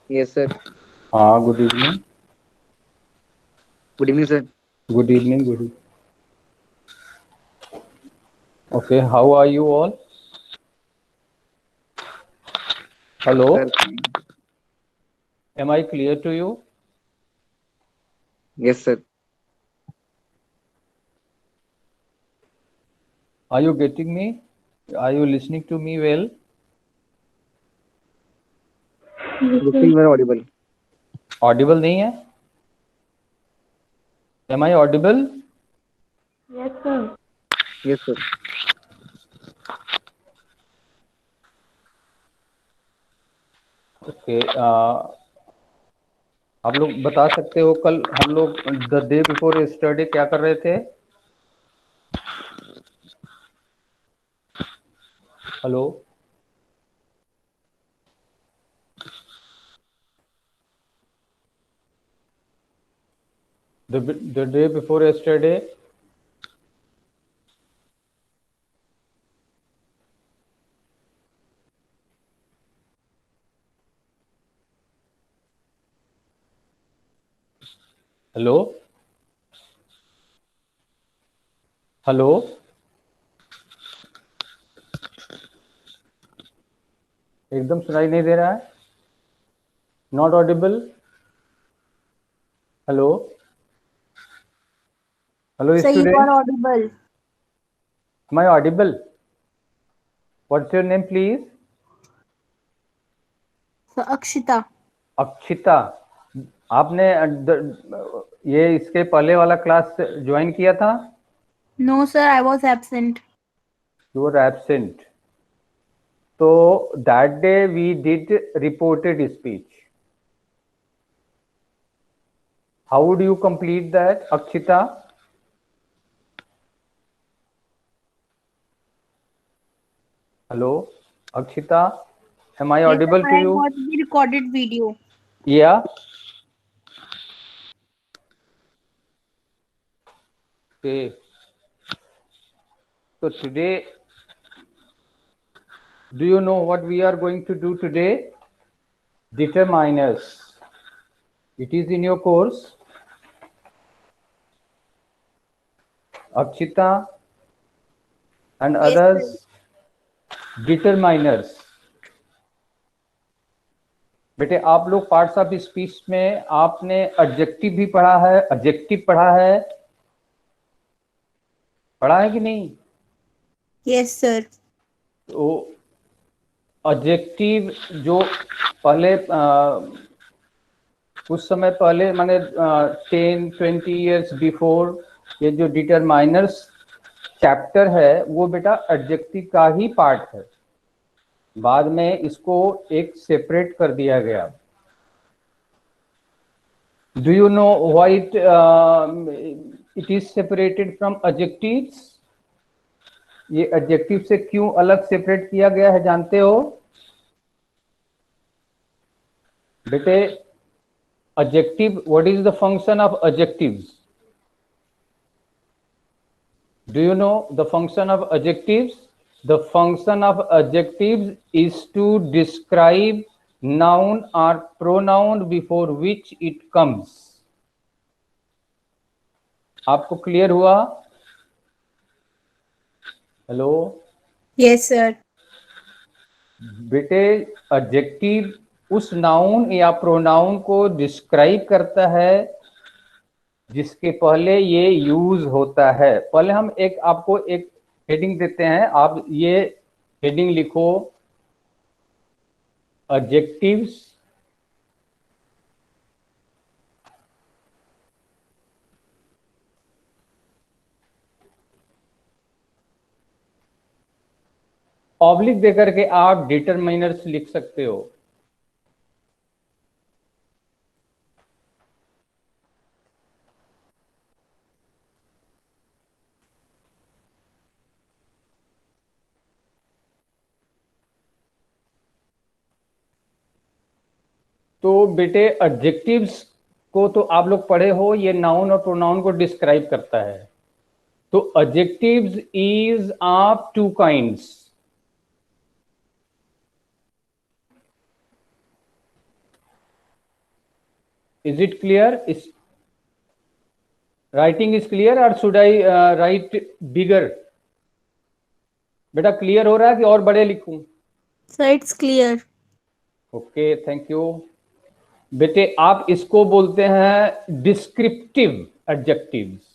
Yes, sir. हाँ, good evening. Good evening, sir. Good evening. Good evening. Okay, how are you all? Sir, Hello, fine. am I clear to you? Yes, sir. Are you getting me? Are you listening to me well? Yes, You sir. still very audible. Audible नहीं है? Am I audible? Yes, sir. Yes, sir. Okay. आप लोग बता सकते हो कल हम लोग द डे बिफोर यस्टरडे क्या कर रहे थे? Hello. The day before yesterday. Hello. Hello. एकदम सुनाई नहीं दे रहा है. Not Audible. Hello. Hello Sir, you are student. audible. Am I audible? What's your name, please? Sir, Akshita. Akshita. आपने ये इसके पहले वाला क्लास ज्वाइन किया था? No, sir, I was absent. You were absent. So that day we did reported speech. How would you complete that, Akshita? Hello, Akshita. Am I Yes, sir, audible to I you? got the recorded video. Yeah. Okay. So today, do you know what we are going to do today? Determiners. It is in your course. Akshita and Yes, sir. others. Determiners. बेटे आप लोग parts of speech में आपने adjective भी पढ़ा है, adjective पढ़ा है कि नहीं? Yes, sir. तो एडजेक्टिव जो पहले कुछ समय पहले माने 10-20 इयर्स बिफोर ये जो डिटरमाइनर्स चैप्टर है वो बेटा एडजेक्टिव का ही पार्ट है. बाद में इसको एक सेपरेट कर दिया गया. Do you know why it is separated from adjectives? ये adjective से क्यों अलग सेपरेट किया गया है जानते हो? बेटे adjective, what is the function of adjectives? Do you know the function of adjectives? The function of adjectives is to describe noun or pronoun before which it comes. आपको क्लियर हुआ? हेलो. Yes, sir. बेटे adjective उस noun या pronoun को describe करता है जिसके पहले ये यूज होता है. पहले हम एक आपको एक हेडिंग देते हैं, आप ये हेडिंग लिखो, एडजेक्टिव्स ऑब्लिक देकर के आप डिटरमाइनर्स लिख सकते हो. तो बेटे एडजेक्टिव्स को तो आप लोग पढ़े हो, ये नाउन और प्रोनाउन को डिस्क्राइब करता है. तो adjectives is of two kinds. Is it clear? Is writing is clear or should I write bigger? बेटा क्लियर हो रहा है कि और बड़े लिखूं? Sir, it's clear. Okay, thank you. बेटे आप इसको बोलते हैं डिस्क्रिप्टिव एडजेक्टिव्स।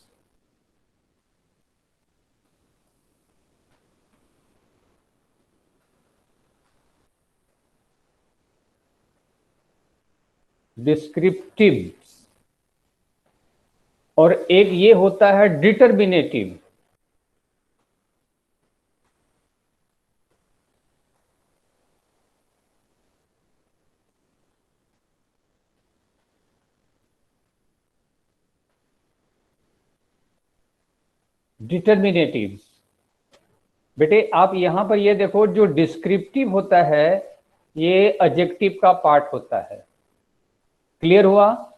डिस्क्रिप्टिव। और एक ये होता है डिटर्मिनेटिव। डिटर्मिनेटिव। बेटे आप यहां पर ये देखो, जो डिस्क्रिप्टिव होता है ये एडजेक्टिव का पार्ट होता है। क्लियर हुआ?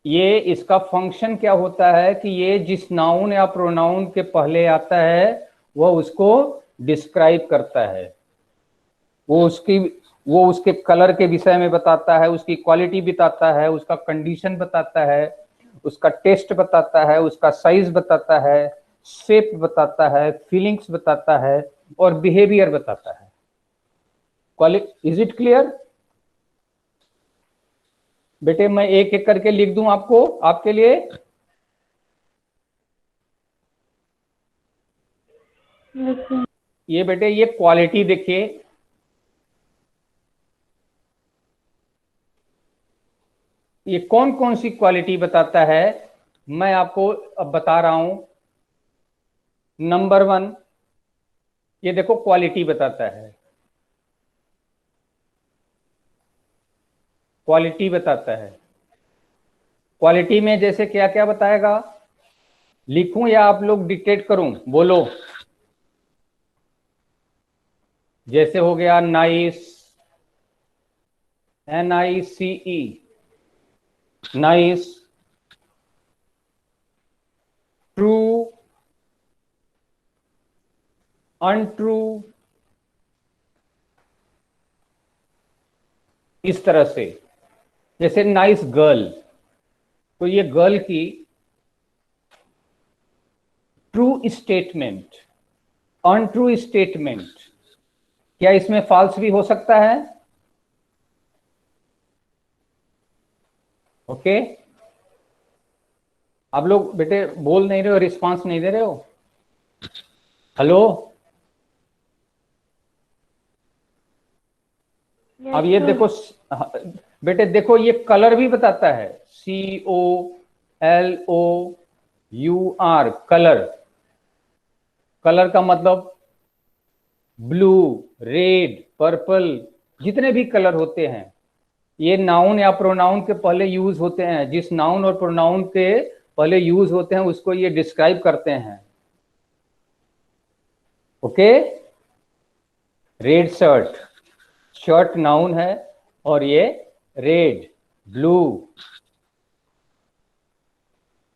ये इसका फंक्शन क्या होता है कि ये जिस नाउन या प्रोनाउन के पहले आता है वह उसको डिस्क्राइब करता है। वो उसके कलर के विषय में बताता है, उसकी क्वालिटी बताता है, उसका कंडीशन बताता है, उसका टेस्ट बताता है, उसका साइज बताता है, शेप बताता है, फीलिंग्स बताता है और बिहेवियर बताता है। Is it clear? बेटे मैं एक एक करके लिख दूं आपको, आपके लिए। ये बेटे ये क्वालिटी देखिए, ये कौन कौन सी क्वालिटी बताता है मैं आपको अब बता रहा हूं। नंबर 1, ये देखो क्वालिटी बताता है, क्वालिटी बताता है। क्वालिटी में जैसे क्या क्या बताएगा, लिखूं या आप लोग डिक्टेट करूं? बोलो। जैसे हो गया nice, NICE, nice. True, untrue, इस तरह से। जैसे नाइस गर्ल, तो ये गर्ल की ट्रू स्टेटमेंट, अनट्रू स्टेटमेंट। क्या इसमें फॉल्स भी हो सकता है? ओके, आप लोग बेटे बोल नहीं रहे हो, रिस्पांस नहीं दे रहे हो। हेलो, अब ये देखो बेटे, देखो ये कलर भी बताता है, COLOUR, कलर। कलर का मतलब ब्लू, रेड, पर्पल, जितने भी कलर होते हैं ये नाउन या प्रोनाउन के पहले यूज होते हैं। जिस नाउन और प्रोनाउन के पहले यूज होते हैं उसको ये डिस्क्राइब करते हैं। Okay, red shirt, shirt noun है और ये red, blue.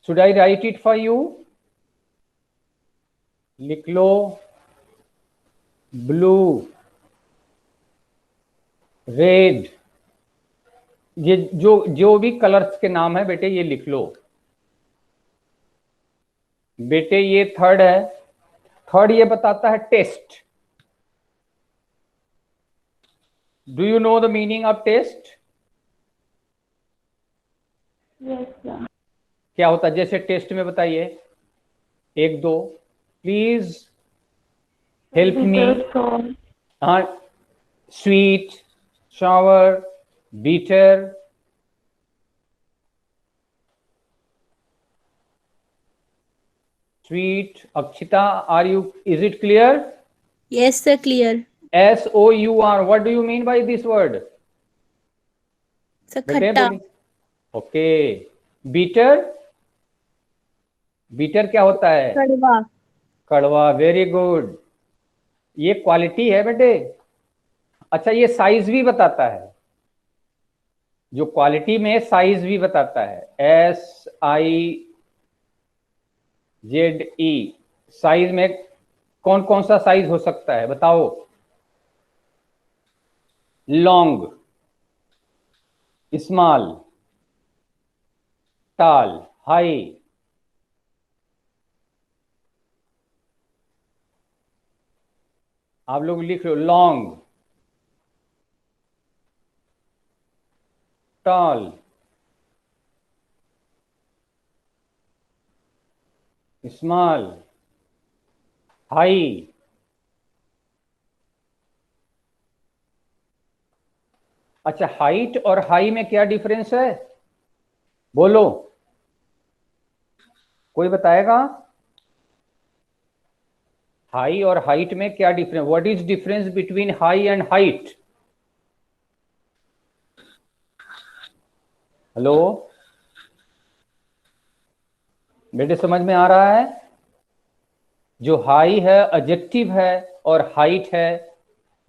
Should I right it for you? लिख लो, ब्लू, रेड। ये जो जो भी कलर्स के नाम है बेटे ये लिख लो। बेटे ये थर्ड है। थर्ड ये बताता है taste. Do you know the meaning of taste? Yes, sir. क्या होता है? जैसे टेस्ट में बताइए, एक दो प्लीज हेल्प मी। हाँ, sweet, sour, bitter. Sweet, Akshita, are you, is it clear? Yes, sir, clear. SOUR, what do you mean by this word? Sir, बेटे खट्टा. बोलिए। ओके, बीटर, बीटर क्या होता है? कड़वा. कड़वा, वेरी गुड। ये क्वालिटी है बेटे। अच्छा, ये साइज भी बताता है, जो क्वालिटी में साइज भी बताता है, SIZE। साइज में कौन कौन सा साइज हो सकता है बताओ? लॉन्ग, स्मॉल, टॉल, हाई, आप लोग लिख लो, लॉन्ग, टॉल, स्मॉल, हाई। अच्छा, हाइट और हाई में क्या डिफरेंस है, बोलो, कोई बताएगा? हाई और हाइट में क्या difference, what is difference between high and height? Hello, बेटे समझ में आ रहा है? जो हाई है एडजेक्टिव है और हाइट है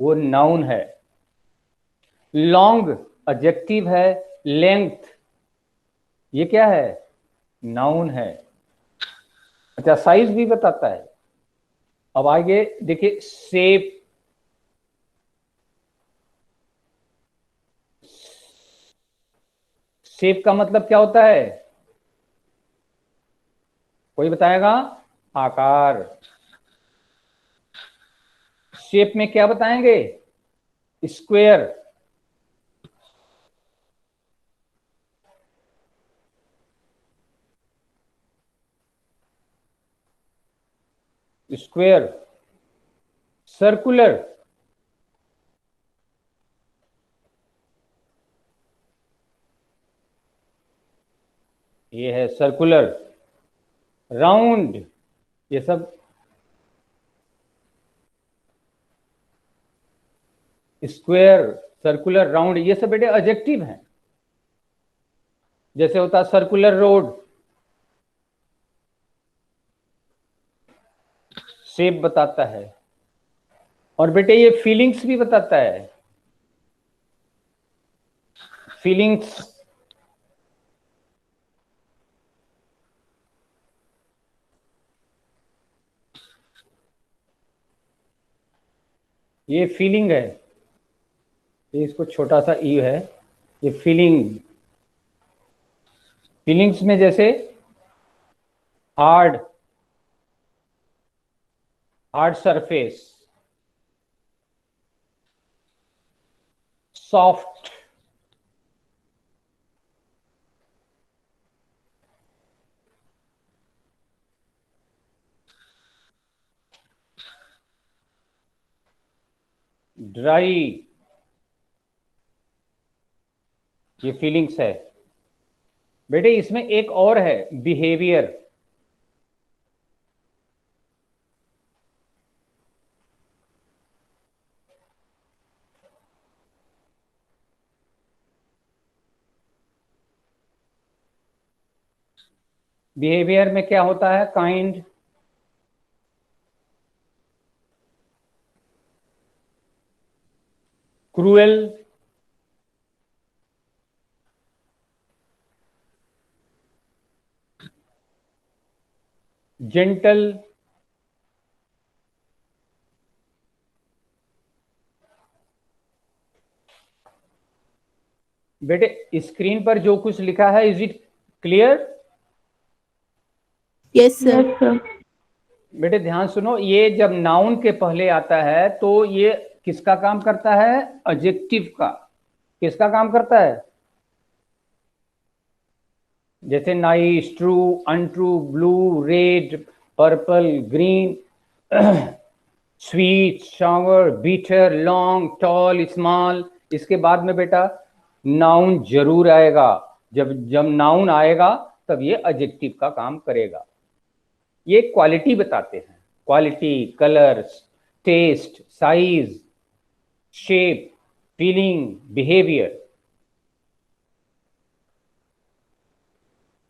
वो नाउन है। लॉन्ग एडजेक्टिव है, लेंथ ये क्या है, नाउन है। अच्छा, साइज भी बताता है। अब आगे देखिए, शेप, शेप का मतलब क्या होता है, कोई बताएगा? आकार। शेप में क्या बताएंगे, स्क्वायर, स्क्वायर, सर्कुलर, ये है सर्कुलर, राउंड, ये सब स्क्वायर, सर्कुलर, राउंड ये सब बेटे एडजेक्टिव हैं। जैसे होता है सर्कुलर रोड, शेप बताता है। और बेटे ये फीलिंग्स भी बताता है, फीलिंग्स, ये फीलिंग है, ये इसको छोटा सा ई है, ये फीलिंग। फीलिंग्स में जैसे hard, hard surface, soft, dry, ये फीलिंग्स है। बेटे इसमें एक और है, बिहेवियर। बिहेवियर में क्या होता है, काइंड, क्रूएल, जेंटल, बेटे स्क्रीन पर जो कुछ लिखा है, is it clear? Yes sir. बेटे ध्यान सुनो, ये जब नाउन के पहले आता है तो ये किसका काम करता है, एडजेक्टिव का। किसका काम करता है? जैसे nice, true, untrue, blue, red, purple, green, sweet, sour, bitter, long, tall, small. इसके बाद में बेटा नाउन जरूर आएगा। जब जब नाउन आएगा तब ये एडजेक्टिव का काम करेगा। ये क्वालिटी बताते हैं, quality, colours, taste, size, shape, feeling, behaviour.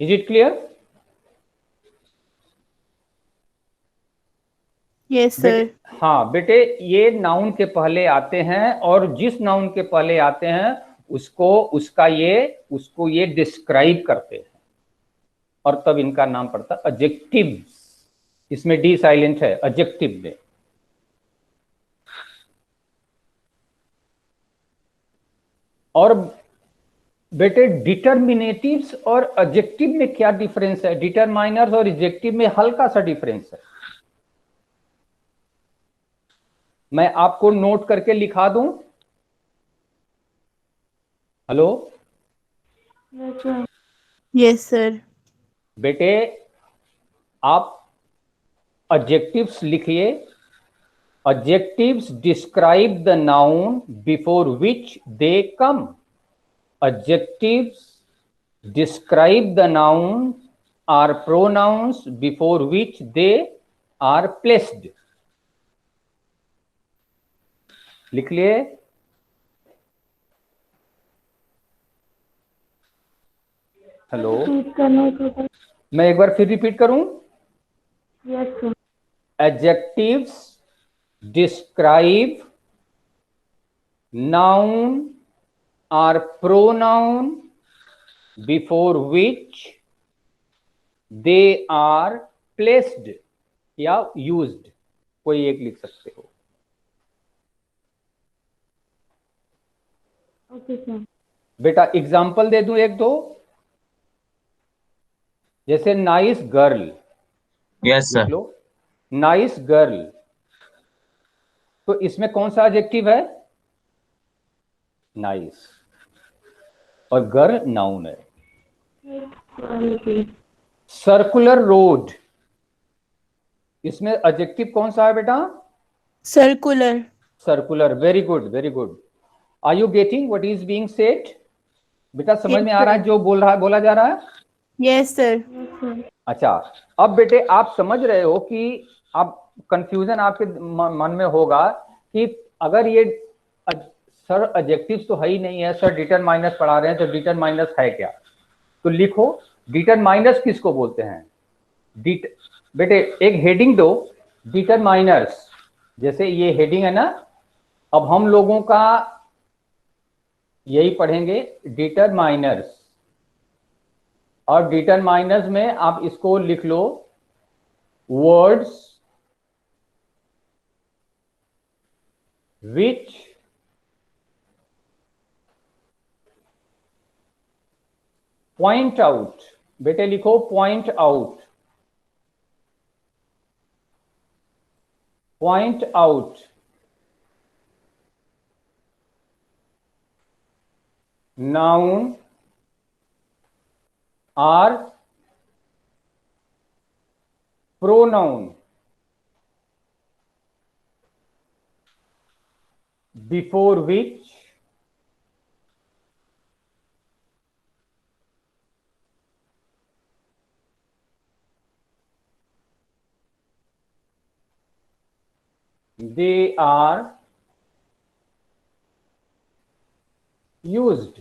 Is it clear? Yes बेटे, सर। हाँ बेटे, ये नाउन के पहले आते हैं और जिस नाउन के पहले आते हैं उसको ये डिस्क्राइब करते हैं और तब इनका नाम पड़ता है एडजेक्टिव। इसमें डी साइलेंट है एडजेक्टिव में। और बेटे डिटर्मिनेटिव्स और एडजेक्टिव में क्या डिफरेंस है? डिटरमाइनर्स और एडजेक्टिव में हल्का सा डिफरेंस है, मैं आपको नोट करके लिखा दूं। हेलो? Yes sir. बेटे आप एडजेक्टिव्स लिखिए। Adjectives describe the noun before which they come. Adjectives describe the noun or pronouns before which they are placed. लिख लिए? हेलो? मैं एक बार फिर रिपीट करूं? Yes sir. Adjectives describe noun or pronoun before which they are placed या used, कोई एक लिख सकते हो। Okay sir. बेटा एग्जाम्पल दे दूं एक दो, जैसे नाइस गर्ल। यस लिख सर। लो, नाइस गर्ल। तो इसमें कौन सा एडजेक्टिव है? नाइस। और गर्ल नाउन है। सर्कुलर रोड, इसमें एडजेक्टिव कौन सा है बेटा? Circular. Circular. Very good, very good. Are you getting what is being said? बेटा समझ में आ रहा है जो बोला जा रहा है? Yes sir. अच्छा, अब बेटे आप समझ रहे हो कि अब कंफ्यूजन आपके मन में होगा कि अगर ये सर एडजेक्टिव्स तो है ही नहीं है, सर डिटरमाइनर्स पढ़ा रहे हैं, तो डिटरमाइनर्स है क्या? तो लिखो डिटरमाइनर्स किसको बोलते हैं। बेटे एक हेडिंग दो, डिटरमाइनर्स। जैसे ये हेडिंग है ना, अब हम लोगों का यही पढ़ेंगे, डिटरमाइनर्स। और डिटरमाइनर्स में आप इसको लिख लो, वर्ड्स विच पॉइंट आउट। बेटे लिखो point out. Point out noun or pronoun before which they are used।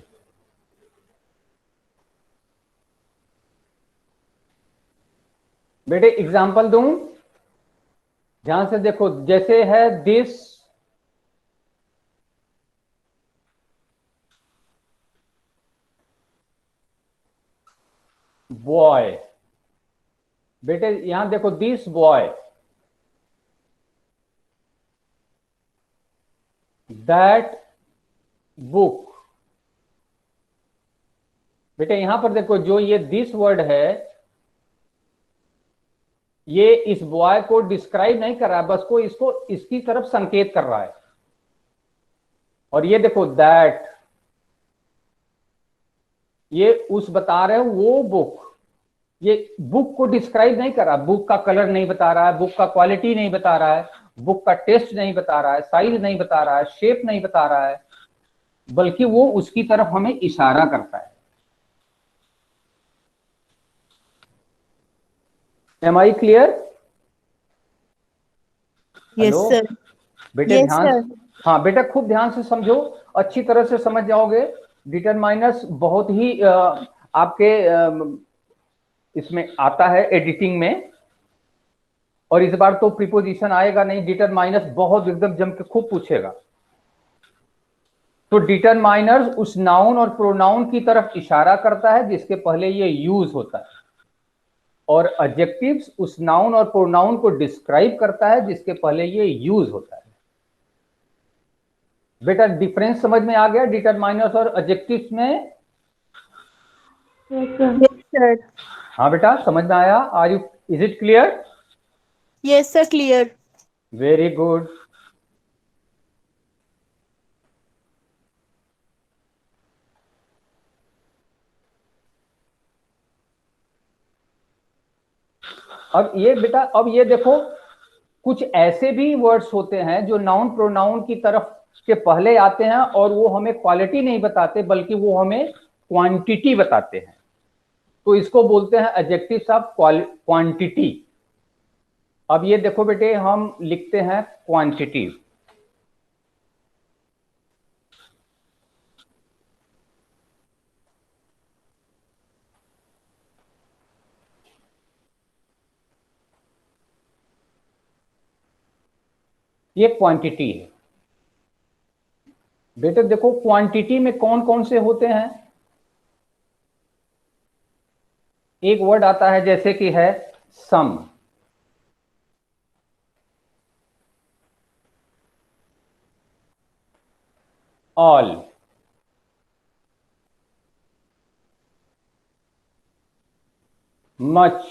बेटे एग्जाम्पल दूं? ध्यान से देखो, जैसे है दिस बॉय। बेटे यहां देखो, दिस बॉय, दैट बुक। बेटे यहां पर देखो, जो ये दिस वर्ड है, ये इस बॉय को डिस्क्राइब नहीं कर रहा है, बस को इसको इसकी तरफ संकेत कर रहा है। और ये देखो दैट, ये उस बता रहे हो वो बुक। ये बुक को डिस्क्राइब नहीं कर रहा, बुक का कलर नहीं बता रहा है, बुक का क्वालिटी नहीं बता रहा है, बुक का टेस्ट नहीं बता रहा है, साइज नहीं बता रहा है, शेप नहीं बता रहा है, बल्कि वो उसकी तरफ हमें इशारा करता है। Am I clear? Yes hello sir. बेटे यस ध्यान, सर। हाँ बेटा खूब ध्यान से समझो, अच्छी तरह से समझ जाओगे। डिटरमाइनर्स बहुत ही आपके इसमें आता है एडिटिंग में। और इस बार तो प्रीपोजिशन आएगा नहीं, डिटरमाइनर्स बहुत एकदम जम के खूब पूछेगा। तो डिटरमाइनर्स उस नाउन और प्रोनाउन की तरफ इशारा करता है जिसके पहले ये यूज होता है, और एडजेक्टिव्स उस नाउन और प्रोनाउन को डिस्क्राइब करता है जिसके पहले ये यूज होता है। बेटा डिफरेंस समझ में आ गया डिटरमाइनर्स और एडजेक्टिव्स में? Yes, sir. हाँ बेटा, समझ में आया? Are you, is it clear? Yes, sir. Clear. Very good. अब ये बेटा, अब ये देखो, कुछ ऐसे भी वर्ड्स होते हैं जो नाउन प्रोनाउन की तरफ के पहले आते हैं और वो हमें क्वालिटी नहीं बताते बल्कि वो हमें क्वांटिटी बताते हैं। तो इसको बोलते हैं एडजेक्टिव्स ऑफ क्वांटिटी। अब ये देखो बेटे, हम लिखते हैं क्वांटिटी। ये क्वांटिटी है बेटे। देखो क्वांटिटी में कौन कौन से होते हैं। एक वर्ड आता है जैसे कि है some, all, much,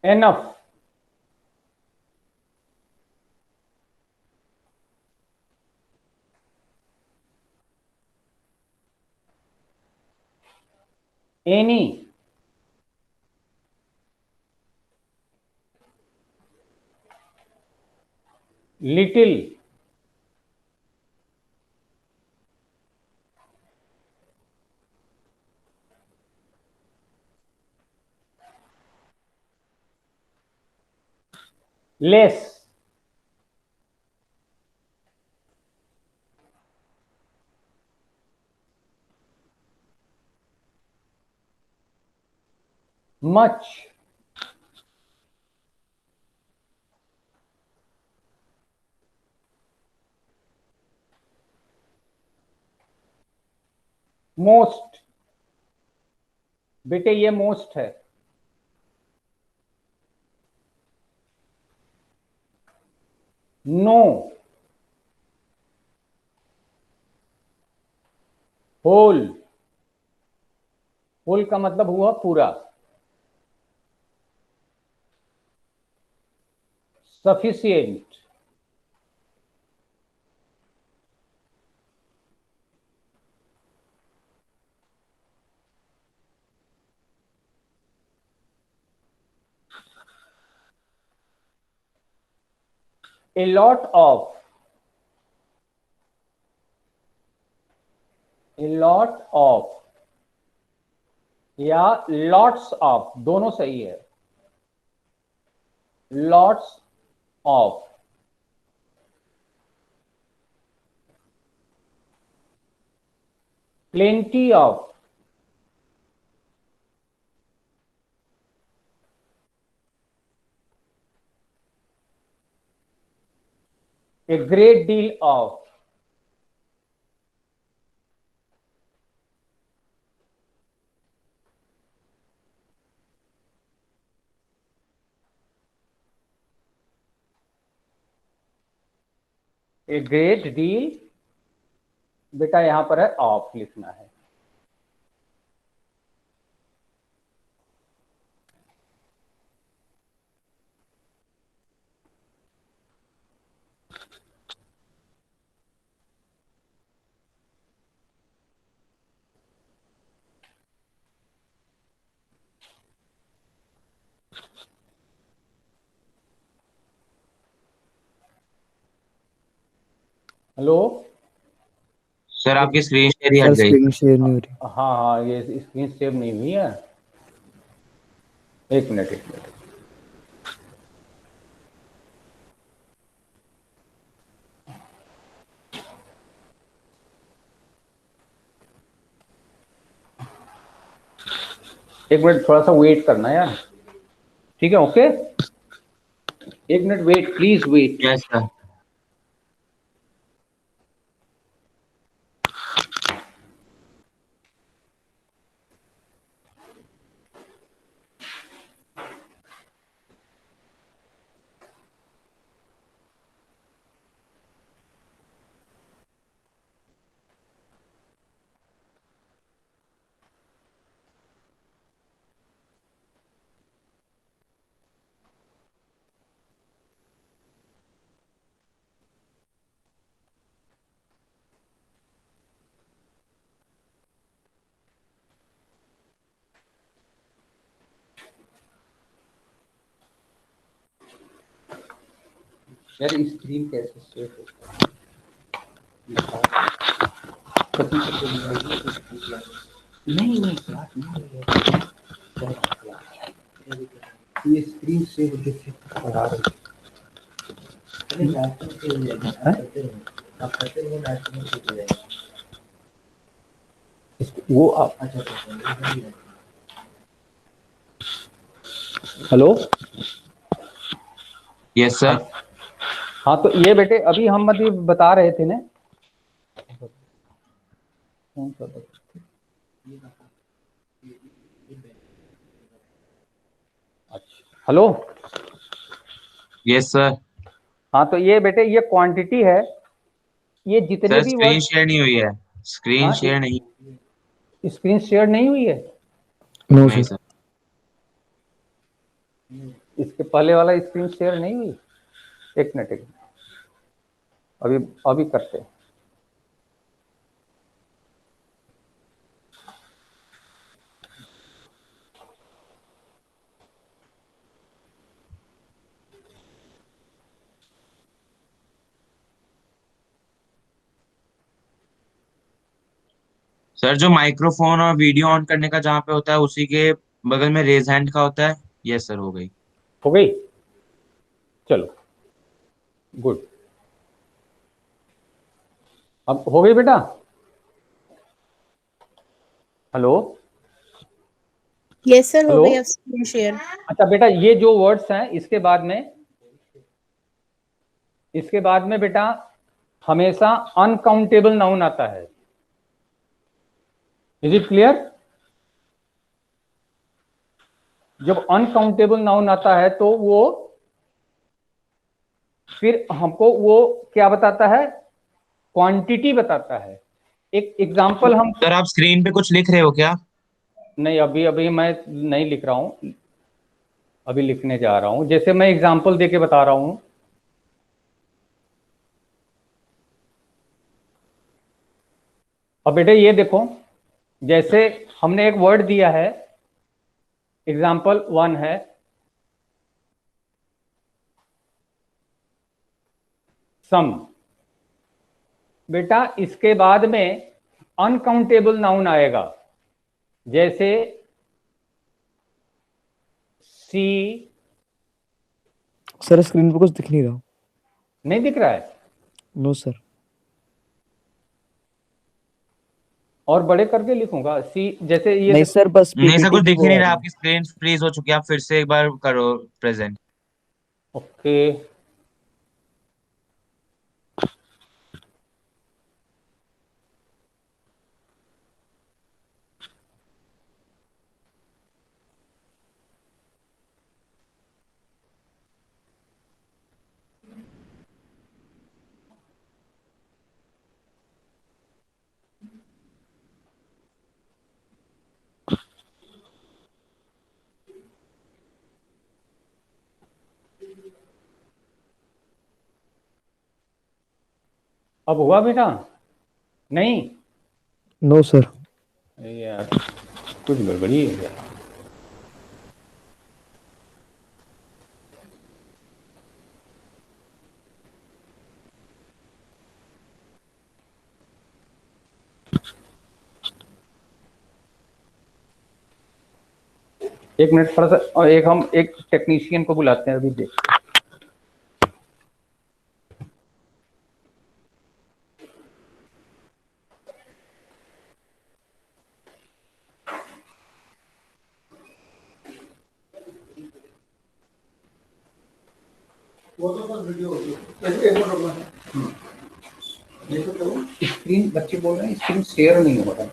enough, any, little, less, much, most. बेटे ये मोस्ट है। नो, होल, होल का मतलब हुआ पूरा। Sufficient, a lot of, a lot of या लॉट्स ऑफ, दोनों सही है। Lots of, plenty of, a great deal of, a great deal. बेटा यहां पर है ऑफ लिखना है। हेलो। सर आपकी स्क्रीन शेयर ही सर हट गई। स्क्रीन शेयर नहीं हो रही। हाँ हाँ, ये स्क्रीन सेव नहीं हुई है। एक मिनट, एक मिनट। एक मिनट, थोड़ा सा वेट करना यार। ठीक है, ओके। एक minute wait, please wait. Yes sir. यार स्क्रीन कैसे शेयर होता है? नहीं नहीं क्लास नहीं है। ये स्क्रीन शेयर देखिए पढ़ा रही वो आप हेलो यस सर। हाँ तो ये बेटे अभी हम मतलब बता रहे थे ना कौन सा अच्छा हेलो यस सर। हाँ तो ये बेटे ये क्वांटिटी है ये जितने सर भी स्क्रीन वर्ड शेयर नहीं हुई है, स्क्रीन हाँ शेयर नहीं। स्क्रीन शेयर नहीं हुई है नो नहीं सर। सर। इसके पहले वाला स्क्रीन शेयर नहीं हुई एक मिनट अभी अभी करते हैं सर जो माइक्रोफोन और वीडियो ऑन करने का जहाँ पे होता है उसी के बगल में रेज हैंड का होता है। यस सर, हो गई। हो गई चलो गुड अब हो गई बेटा हेलो यस सर, हो हेलो गई अब स्क्रीन शेयर। अच्छा बेटा ये जो वर्ड्स हैं इसके बाद में बेटा हमेशा अनकाउंटेबल नाउन आता है इज इट क्लियर जब अनकाउंटेबल नाउन आता है तो वो फिर हमको वो क्या बताता है क्वांटिटी बताता है एक एग्जांपल हम सर आप स्क्रीन पे कुछ लिख रहे हो क्या? नहीं अभी अभी मैं नहीं लिख रहा हूं अभी लिखने जा रहा हूं जैसे मैं एग्जांपल देके बता रहा हूं अब बेटे ये देखो जैसे हमने एक वर्ड दिया है एग्जाम्पल 1 है सम बेटा इसके बाद में अनकाउंटेबल नाउन आएगा जैसे सी सर स्क्रीन पे कुछ दिख नहीं रहा। नहीं दिख रहा है नो सर। और बड़े करके लिखूंगा सी जैसे ये नहीं सर, बस नहीं सर, पीपीटी कुछ की दिख ही वो नहीं आ रहा, रही आपकी स्क्रीन फ्रीज हो चुकी है। आप फिर से एक बार करो प्रेजेंट। ओके अब हुआ बेटा नहीं नो सर। यार कुछ गड़बड़ी है यार एक मिनट थोड़ा सा और एक हम एक टेक्नीशियन को बुलाते हैं अभी देख स्क्रीन बच्चे बोल रहे हैं स्क्रीन शेयर नहीं हो रहा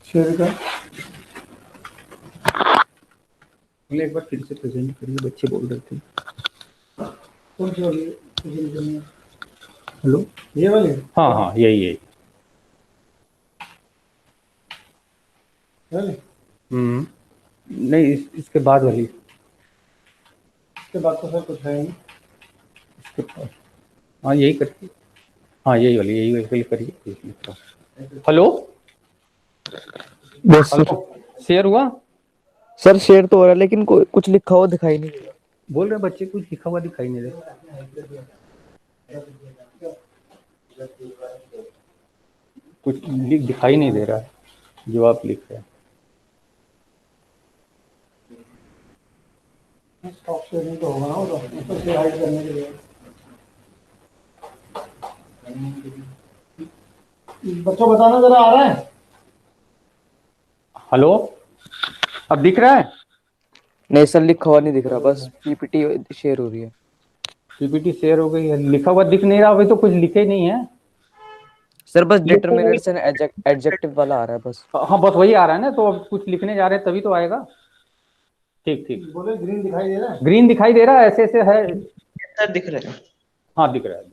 शेयर का एक बार फिर से प्रेजेंट करिए बच्चे बोल रहे थे कौन सी वाली हेलो ये वाले हाँ हाँ यही नहीं इसके बाद वाली इसके बाद तो सर कुछ है नहीं इसके बाद हाँ यही करिए हाँ यही वाली करिए हेलो बस सर। हेलो शेयर हुआ सर शेयर तो हो रहा है लेकिन कुछ लिखा हुआ दिखाई नहीं दे रहा। बोल रहे बच्चे कुछ लिखा हुआ दिखाई नहीं दे, कुछ दिखाई नहीं दे रहा है जो आप लिख रहे हैं। स्टॉप शेयरिंग तो होगा ना, वो तो उससे हाइड करने के लिए। बच्चों बताना जरा, आ रहा है? हेलो, अब दिख रहा है? नहीं सर, लिखा हुआ नहीं दिख रहा, बस पीपीटी शेयर हो रही है। पीपीटी शेयर हो गई है, लिखा हुआ दिख नहीं रहा, अभी तो कुछ लिखे नहीं है। सर बस ये तो वही डिटरमिनेट्स एंड एडजेक्टिव वाला आ रहा है बस। हाँ बस वही आ रहा है ना, तो अब कुछ लिखने जा रहे हैं तभी तो आएगा। ठीक ठीक, बोले ग्रीन दिखाई दे रहा है। ग्रीन दिखाई दे रहा है, ऐसे ऐसे है। सर दिख रहे हैं। हाँ दिख रहा है।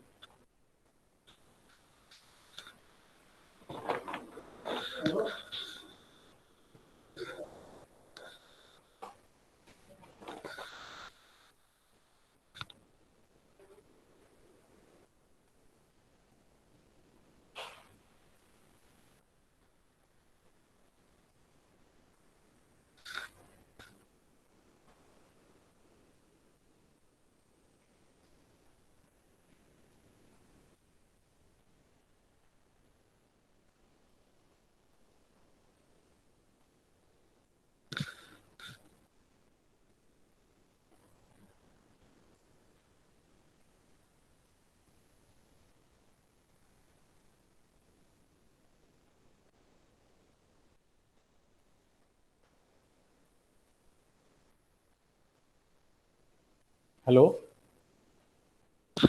Hello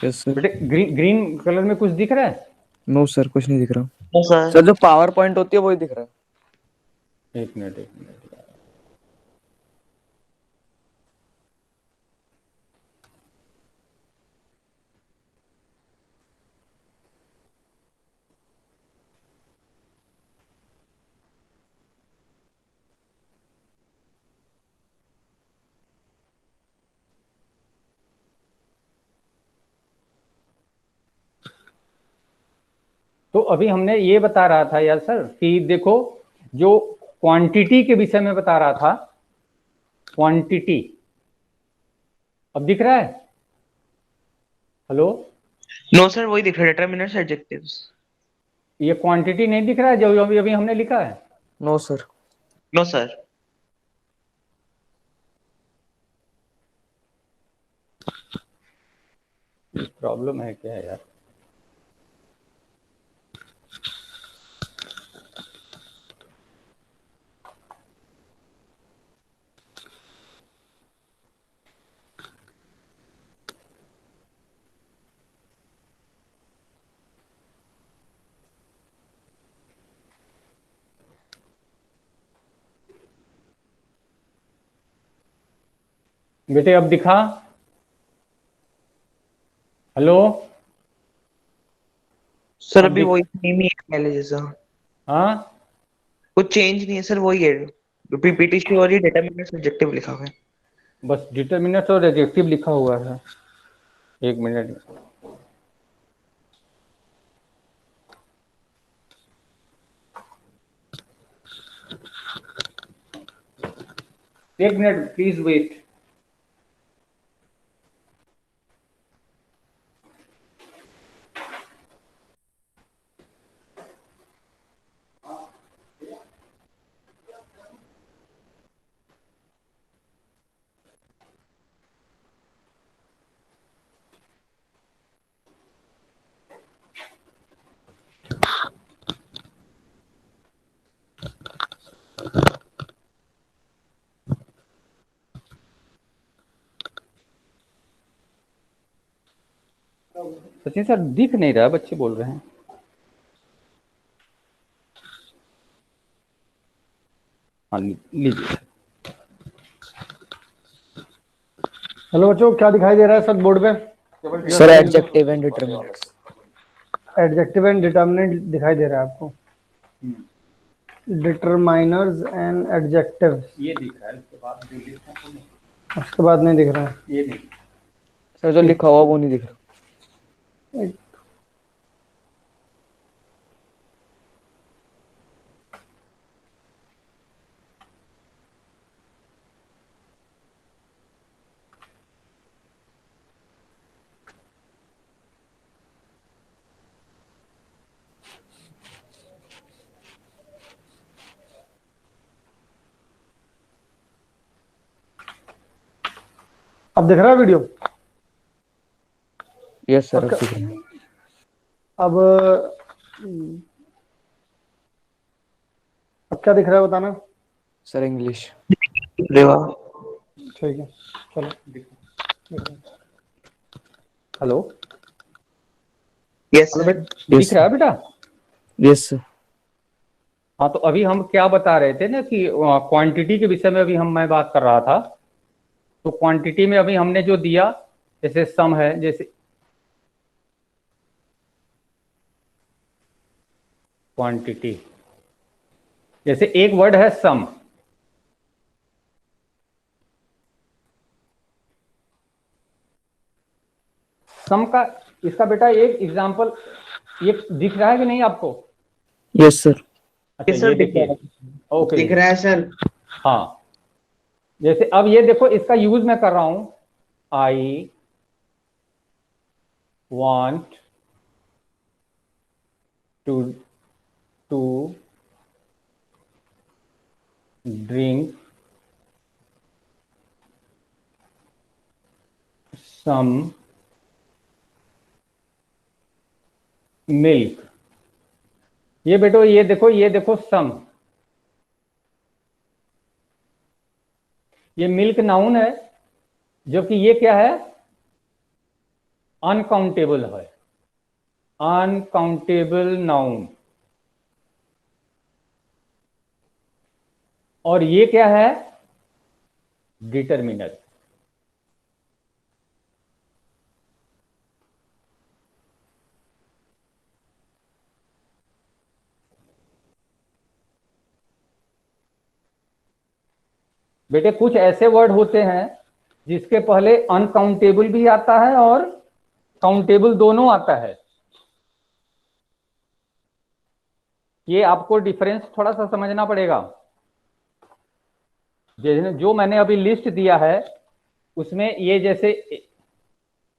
yes sir. बेटे, ग्रीन ग्रीन कलर में कुछ दिख रहा है? नो सर, कुछ नहीं दिख रहा। No sir. सर जो पावर पॉइंट होती है वही दिख रहा है। एक मिनट एक मिनट। तो अभी हमने ये बता रहा था यार सर कि देखो, जो क्वांटिटी के विषय में बता रहा था, क्वांटिटी अब दिख रहा है? हेलो, नो सर, वही दिख रहा है, डिटरमिनेंट्स एडजेक्टिव्स। ये क्वांटिटी नहीं दिख रहा है जो अभी अभी हमने लिखा है? No sir. No sir. Problem है क्या यार? बेटे अब दिखा? हेलो, सर अब अभी दिख? वही सेम ही है पहले जैसा। हाँ कुछ चेंज नहीं है सर, वही है। पीपीटी की और ये डिटरमिनेंट्स एडजेक्टिव लिखा हुआ है। बस डिटर्मिनेंट और एडजेक्टिव लिखा हुआ है। एक मिनट, एक minute please wait. Sachin sir दिख नहीं रहा, बच्चे बोल रहे हैं। हाँ लीजिए। हेलो बच्चों, क्या दिखाई दे रहा है सर बोर्ड पे? Sir adjective and determinants. Adjective and determinant दिखाई दे रहा है आपको? डिटरमाइनर्स एंड एडजेक्टिव्स, ये दिख रहा है, उसके बाद जो लिखा है वो उसके बाद नहीं दिख रहा है। ये नहीं। सर जो लिखा हुआ वो नहीं दिख रहा। एक- अब दिख रहा है वीडियो? यस सर, अब अब दिख रहा है। अब अब क्या दिख रहा है बताना। Sir English. ठीक है, चलो। हेलो। Yes hello sir. बेटा, दिख रहा है बेटा? Yes sir. हाँ, तो अभी हम क्या बता रहे थे ना कि क्वांटिटी के विषय में अभी मैं बात कर रहा था। तो क्वांटिटी में अभी हमने जो दिया, जैसे सम है, जैसे क्वांटिटी, जैसे एक वर्ड है सम। सम का, इसका बेटा एक एग्जांपल ये दिख रहा है कि नहीं आपको? Yes sir. अच्छा, सर ये दिख रहा देखिए। है, ओके दिख जी। रहा है सर। हाँ, जैसे अब ये देखो, इसका यूज मैं कर रहा हूं। I want to to drink some milk. ये बेटो, ये देखो सम। ये मिल्क नाउन है, जबकि ये क्या है? अनकाउंटेबल है। Uncountable noun. और ये क्या है? डिटर्मिनर। बेटे, कुछ ऐसे वर्ड होते हैं जिसके पहले अनकाउंटेबल भी आता है और काउंटेबल दोनों आता है। ये आपको डिफरेंस थोड़ा सा समझना पड़ेगा। जो मैंने अभी लिस्ट दिया है उसमें ये जैसे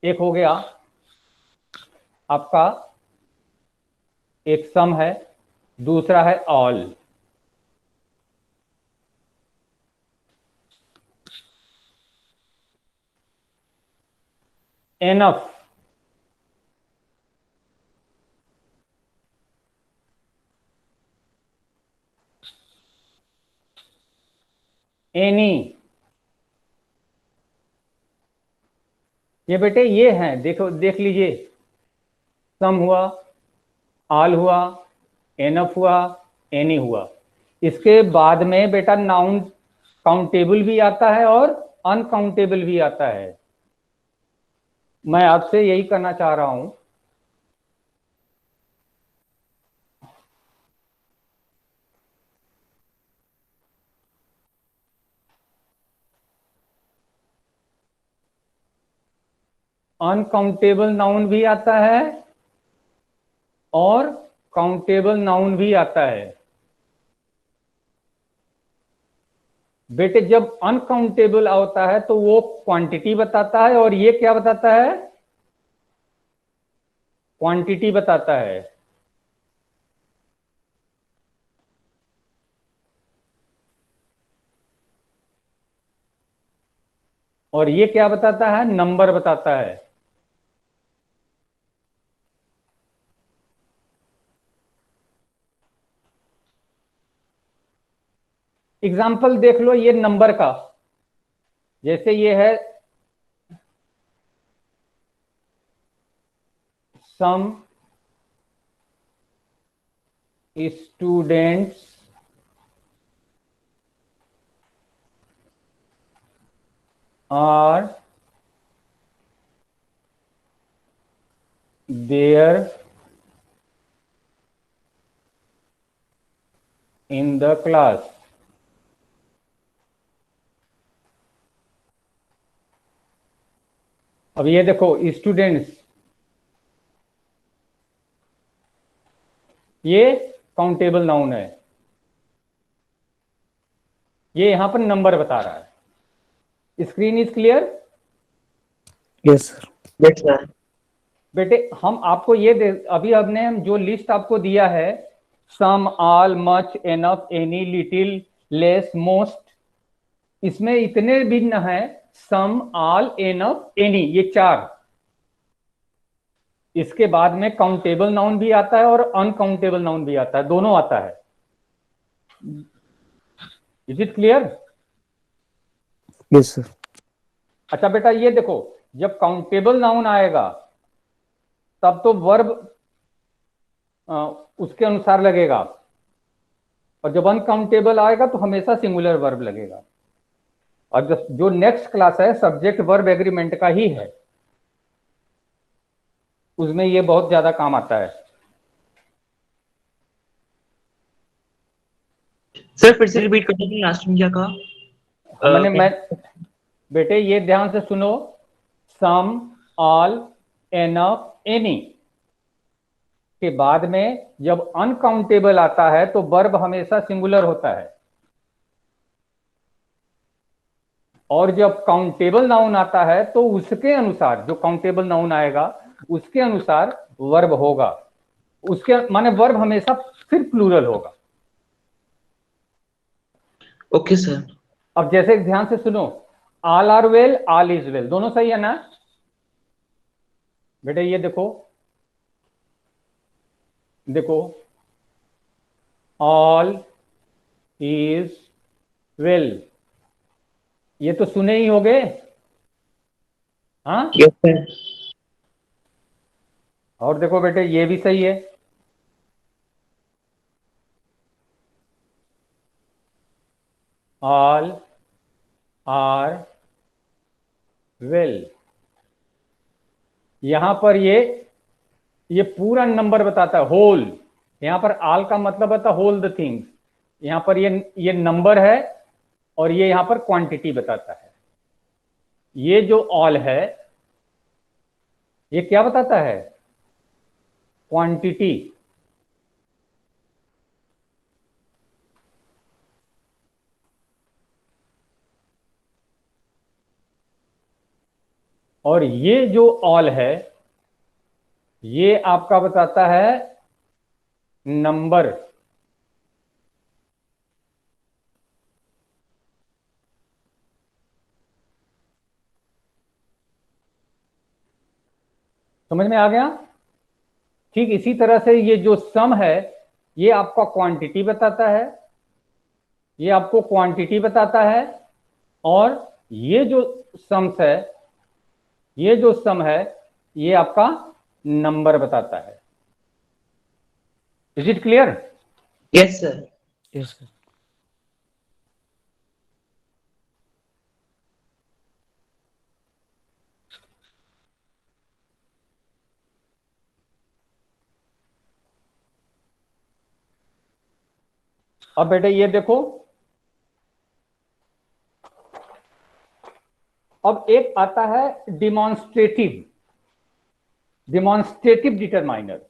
एक हो गया आपका, एक सम है, दूसरा है ऑल। Enough, any. ये बेटे ये हैं, देखो देख लीजिए। सम हुआ, ऑल हुआ, एनफ हुआ, एनी हुआ। इसके बाद में बेटा नाउन काउंटेबल भी आता है और अनकाउंटेबल भी आता है। मैं आपसे यही करना चाह रहा हूं। अनकाउंटेबल नाउन भी आता है और काउंटेबल नाउन भी आता है। बेटे, जब अनकाउंटेबल होता है तो वो क्वांटिटी बताता है, और ये क्या बताता है? क्वांटिटी बताता है। और ये क्या बताता है? नंबर बताता है। एग्जाम्पल देख लो ये नंबर का। जैसे ये है some students are there in the class. अब ये देखो स्टूडेंट्स, ये काउंटेबल नाउन है। ये यहां पर नंबर बता रहा है। Screen is clear? Yes sir. Yes sir. बेटे, हम आपको ये अभी हमने हम जो लिस्ट आपको दिया है, some, all, much, enough, any, little, less, most, इसमें इतने भिन्न हैं सम, ऑल, एनफ, एनी, ये 4। इसके बाद में काउंटेबल नाउन भी आता है और अनकाउंटेबल नाउन भी आता है, दोनों आता है। Is it clear? Yes sir. अच्छा बेटा ये देखो, जब काउंटेबल नाउन आएगा तब तो वर्ब उसके अनुसार लगेगा, और जब अनकाउंटेबल आएगा तो हमेशा सिंगुलर वर्ब लगेगा। और जो नेक्स्ट क्लास है सब्जेक्ट वर्ब एग्रीमेंट का ही है, उसमें ये बहुत ज्यादा काम आता है। सर फिर से रिपीट करते हैं, लास्ट में क्या कहा? मैं बेटे ये ध्यान से सुनो, सम, ऑल, एनफ, एनी के बाद में जब अनकाउंटेबल आता है तो वर्ब हमेशा सिंगुलर होता है, और जब काउंटेबल नाउन आता है तो उसके अनुसार, जो काउंटेबल नाउन आएगा उसके अनुसार वर्ब होगा, उसके माने वर्ब हमेशा फिर प्लूरल होगा। Okay sir. अब जैसे ध्यान से सुनो, all are well, all is well, दोनों सही है ना बेटे? ये देखो, देखो, ऑल इज वेल, ये तो सुने ही होगे, हाँ? Yes sir. और देखो बेटे ये भी सही है, ऑल आर वेल। यहां पर ये पूरा नंबर बताता है, होल। यहां पर ऑल का मतलब होता है होल द थिंग्स, यहां पर ये नंबर है, और ये यहां पर क्वांटिटी बताता है। ये जो ऑल है ये क्या बताता है? क्वांटिटी। और ये जो ऑल है ये आपका बताता है नंबर। समझ में आ गया? ठीक इसी तरह से ये जो सम है ये आपका क्वांटिटी बताता है, ये आपको क्वांटिटी बताता है, और ये जो सम्स है, ये जो सम है ये आपका नंबर बताता है। Is it clear? Yes sir. Yes sir. अब बेटे ये देखो, अब एक आता है demonstrative, demonstrative determiner.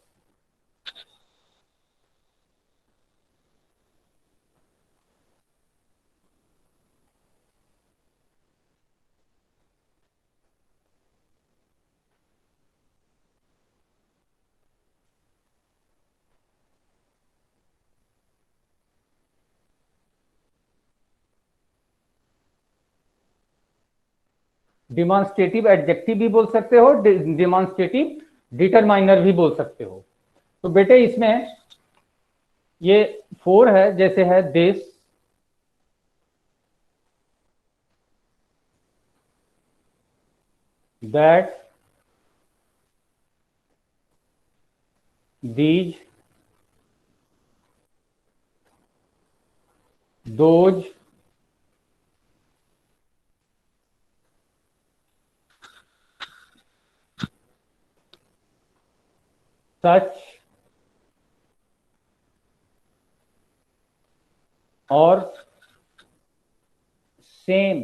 Demonstrative adjective भी बोल सकते हो, डिमॉन्स्ट्रेटिव डिटरमाइनर भी बोल सकते हो। तो बेटे इसमें ये 4 है, जैसे है this, that, these, those, such, और सेम।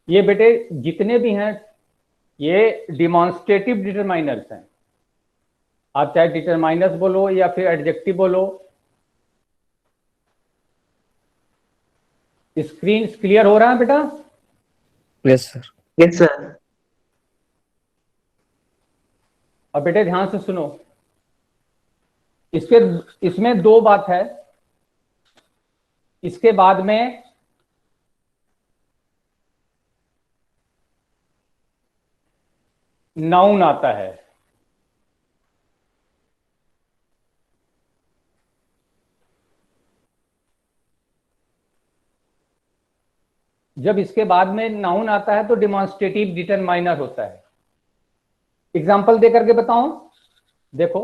ये बेटे जितने भी हैं ये डिमॉन्स्ट्रेटिव डिटरमाइनर्स हैं। आप चाहे डिटरमाइनर्स बोलो या फिर एडजेक्टिव बोलो। स्क्रीन क्लियर हो रहा है बेटा? Yes sir. Yes sir. अब बेटे ध्यान से सुनो, इसके इसमें दो बात है, इसके बाद में नाउन आता है। जब इसके बाद में नाउन आता है तो डिमॉन्स्ट्रेटिव डिटरमाइनर होता है। एग्जांपल दे करके बताऊं, देखो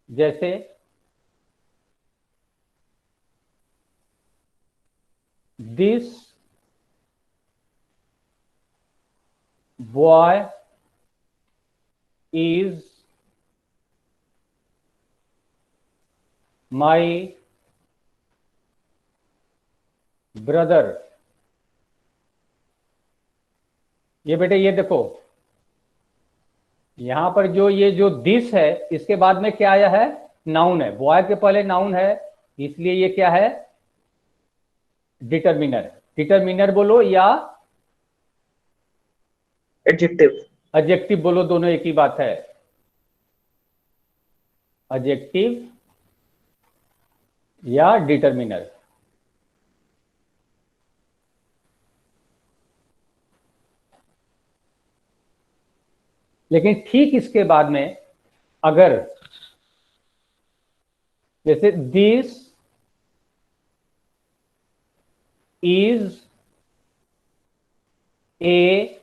जैसे this boy is my brother. ये बेटे ये देखो, यहां पर जो ये जो दिस है इसके बाद में क्या आया है, नाउन है। बॉय के पहले नाउन है, इसलिए ये क्या है, डिटरमिनर। डिटरमिनर बोलो या एडजेक्टिव। एडजेक्टिव बोलो, दोनों एक ही बात है। एडजेक्टिव या डिटरमिनर। लेकिन ठीक इसके बाद में अगर जैसे दिस इज ए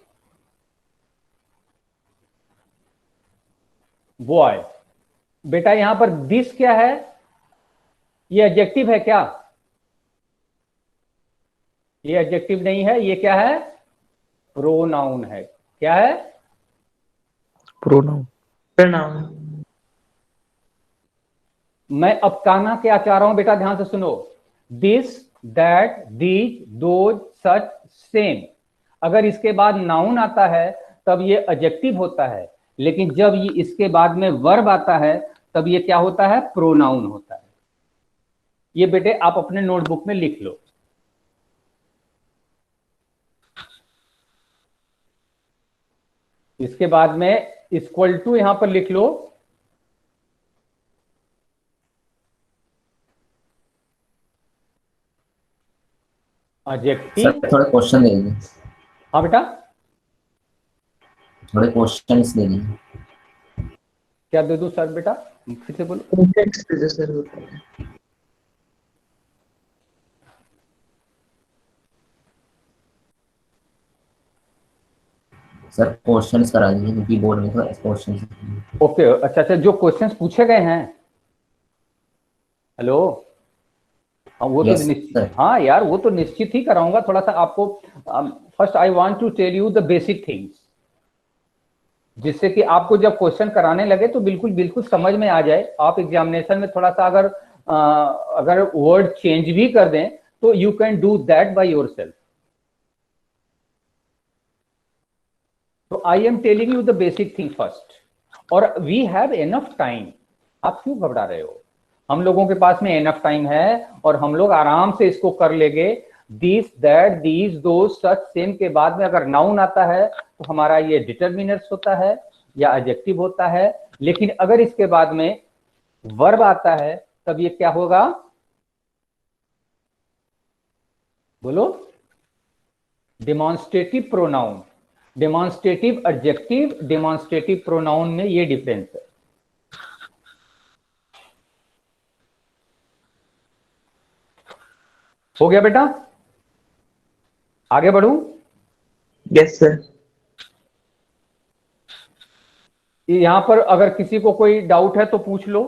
बॉय, बेटा यहां पर दिस क्या है, ये एडजेक्टिव है क्या, ये एडजेक्टिव नहीं है, ये क्या है, प्रोनाउन है। क्या है, प्रोनाउन। प्रनाउन। मैं अब कहना क्या चाह रहा हूं बेटा, ध्यान से सुनो। This, that, these, those, such, same, अगर इसके बाद नाउन आता है तब ये एडजेक्टिव होता है, लेकिन जब ये इसके बाद में वर्ब आता है तब ये क्या होता है, प्रोनाउन होता है। ये बेटे आप अपने नोटबुक में लिख लो। इसके बाद में इक्वल टू यहां पर लिख लो, एडजेक्टिव। सर थोड़े क्वेश्चन दे दीजिए, हाँ बेटा, थोड़े क्वेश्चंस दे दीजिए। क्या दे दूं सर बेटा, फिर से बोलो। कॉन्टेक्स्ट दीजिए सर होता है। सर क्वेश्चंस करा दीजिए क्योंकि बोर्ड में तो क्वेश्चंस। ओके, अच्छा अच्छा, जो क्वेश्चंस पूछे गए हैं, हेलो, हाँ वो तो Yes, निश्चित, sir. हाँ यार वो तो निश्चित ही कराऊंगा। थोड़ा सा आपको first I want to tell you the basic things, जिससे कि आपको जब क्वेश्चन कराने लगे तो बिल्कुल बिल्कुल समझ में आ जाए। आप एग्जामिनेशन में थोड़ा सा अगर वर्ड चेंज भी कर दें तो you can do that by yourself. तो I am telling you the basic thing first, और वी हैव एनफ टाइम। आप क्यों घबरा रहे हो, हम लोगों के पास में एनफ टाइम है और हम लोग आराम से इसको कर लेंगे। This, that, these, those, such, same के बाद में अगर नाउन आता है तो हमारा ये डिटरमिनर्स होता है या एडजेक्टिव होता है। लेकिन अगर इसके बाद में वर्ब आता है तब ये क्या होगा, बोलो, demonstrative pronoun. Demonstrative adjective, demonstrative pronoun में ये डिफरेंस है। हो गया बेटा, आगे बढ़ूं। Yes sir. यहां पर अगर किसी को कोई डाउट है तो पूछ लो।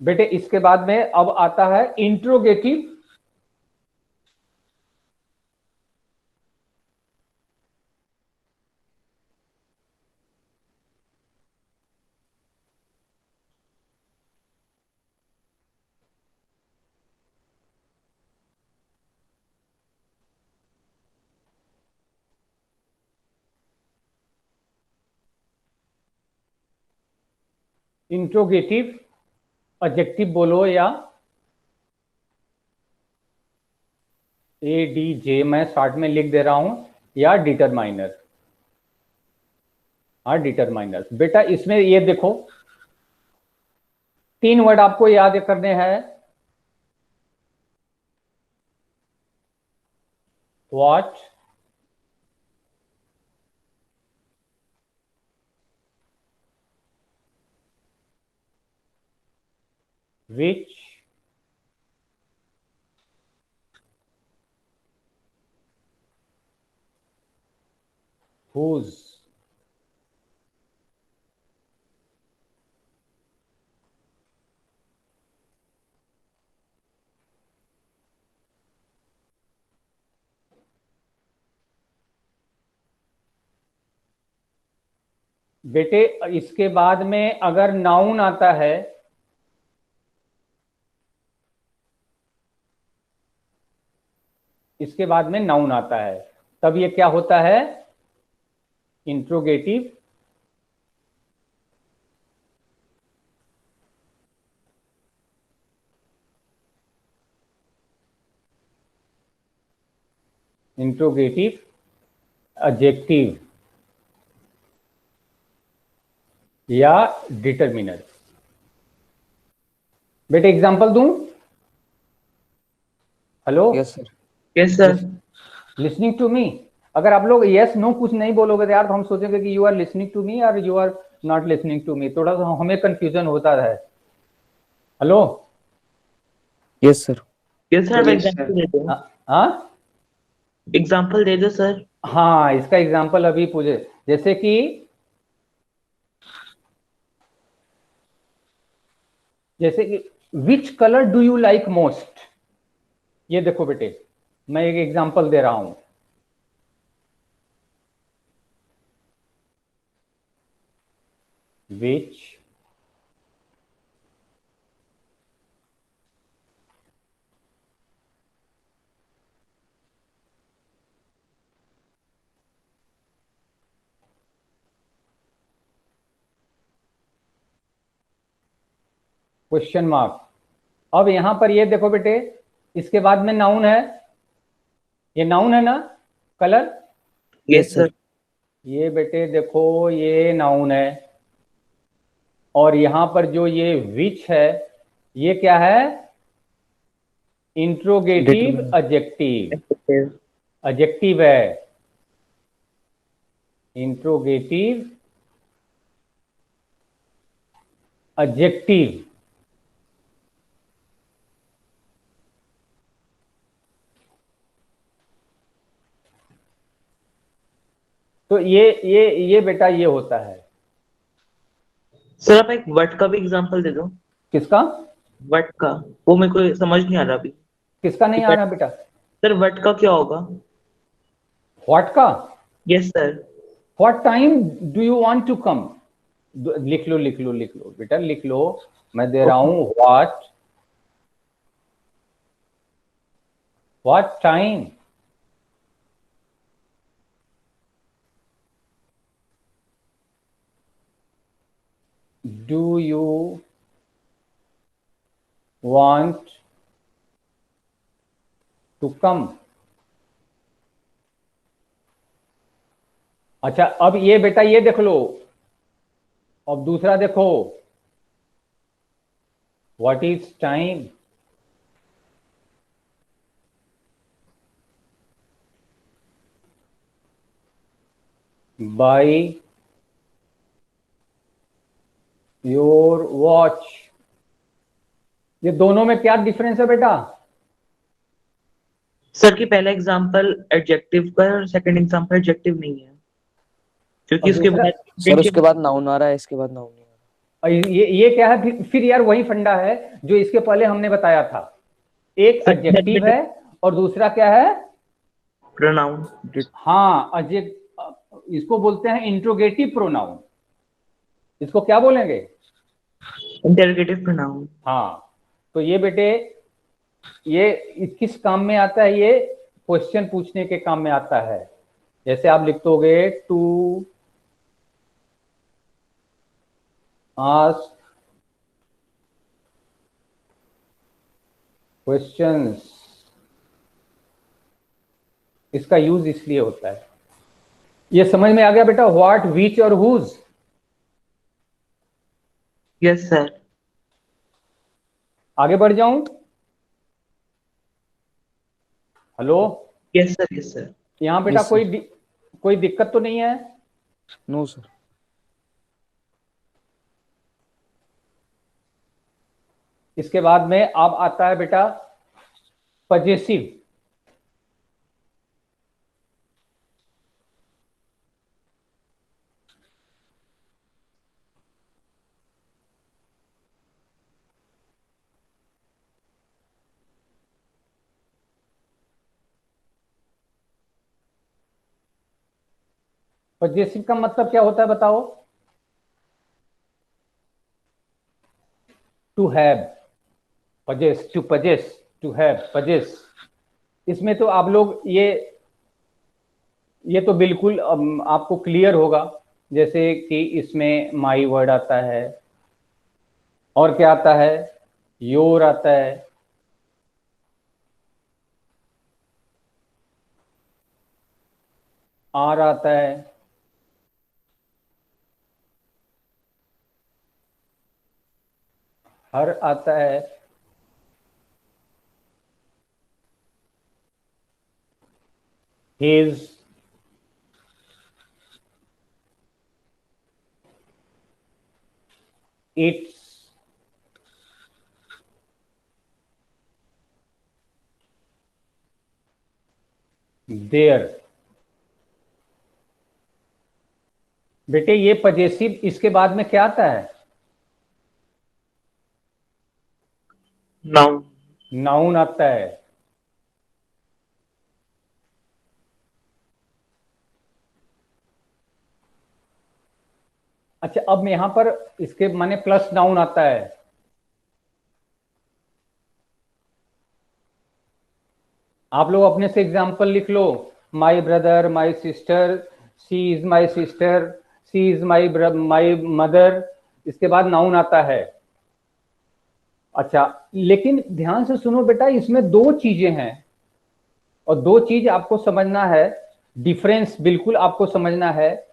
बेटे इसके बाद में अब आता है इंट्रोगेटिव। इंट्रोगेटिव एडजेक्टिव बोलो या ADJ मैं शॉर्ट में लिख दे रहा हूं, या डिटरमाइनर। हाँ, डिटरमाइनर। बेटा इसमें ये देखो, 3 वर्ड आपको याद करने हैं। What, which, whose। बेटे इसके बाद में अगर नाउन आता है, इसके बाद में नाउन आता है, तब ये क्या होता है? इंट्रोगेटिव इंट्रोगेटिव एडजेक्टिव या डिटरमिनर। बेटे एग्जांपल दूं? Hello, yes sir. Yes sir. Listening to me. अगर आप लोग यस नो कुछ नहीं बोलोगे तो यार, तो हम सोचेंगे कि you are listening to me और you are not listening to me. थोड़ा सा हमें कंफ्यूजन होता है। Hello, yes sir. Yes sir, Yes, example दे दो। हाँ एग्जांपल दे दो सर। हाँ, इसका एग्जांपल अभी पूछे, जैसे कि which colour do you like most. ये देखो बेटे, मैं एक एग्जांपल दे रहा हूं। Which question mark. अब यहां पर ये देखो बेटे, इसके बाद में नाउन है। ये नाउन है ना, कलर। Yes sir. ये बेटे देखो, ये नाउन है, और यहां पर जो ये विच है, ये क्या है? Interrogative adjective. एडजेक्टिव है, इंट्रोगेटिव एडजेक्टिव। तो ये बेटा ये होता है। सर आप एक वर्ड का भी एग्जांपल दे दो। किसका? वर्ड का, वो मेरे को समझ नहीं आ रहा अभी। किसका नहीं आ रहा बेटा? सर वर्ड का क्या होगा? व्हाट का? Yes sir. What time do you want to come. लिख लो लिख लो लिख लो बेटा, लिख लो। मैं दे रहा हूं what time do you want to come. अच्छा, अब ये बेटा ये देख लो। अब दूसरा देखो, what is time. By your watch. ये दोनों में क्या डिफरेंस है बेटा? सर की पहला एग्जांपल एडजेक्टिव का है और सेकंड एग्जांपल एडजेक्टिव नहीं है, क्योंकि और उसके दूसरा? बाद सर उसके बाद नाउन आ रहा है, इसके बाद नाउन नहीं आ रहा। और ये क्या है? फिर यार वही फंडा है जो इसके पहले हमने बताया था। एक एडजेक्टिव है और दूसरा क्या है? प्रोनाउन। हाँ, इसको बोलते हैं इंट्रोगेटिव प्रोनाउन। इसको क्या बोलेंगे? Interrogative pronoun. हाँ, तो ये बेटे ये किस काम में आता है? ये क्वेश्चन पूछने के काम में आता है। जैसे आप लिख दोगे टू आस्क क्वेश्चंस इसका यूज इसलिए होता है। ये समझ में आ गया बेटा, व्हाट, विच और हुज? Yes sir. आगे बढ़ जाऊं? Hello, yes sir, yes sir. यहां बेटा Yes, sir. कोई दिक्कत तो नहीं है? No sir. इसके बाद में अब आता है बेटा पजेसिव। पजेसिव का मतलब क्या होता है बताओ? To have, possess, to possess, to have, possess. इसमें तो आप लोग ये तो बिल्कुल आपको क्लियर होगा, जैसे कि इसमें माई वर्ड आता है, और क्या आता है? योर आता है, आर आता है, हर आता है, हिज, इट्स, देयर। बेटे ये पजेसिव, इसके बाद में क्या आता है? नाउन। नाउन आता है। अच्छा, अब यहां पर इसके माने प्लस नाउन आता है। आप लोग अपने से एग्जाम्पल लिख लो। My brother, my sister, she is my sister, she is my mother. इसके बाद नाउन आता है। अच्छा, लेकिन ध्यान से सुनो बेटा, इसमें दो चीजें हैं और दो चीज आपको समझना है, डिफरेंस बिल्कुल आपको समझना है।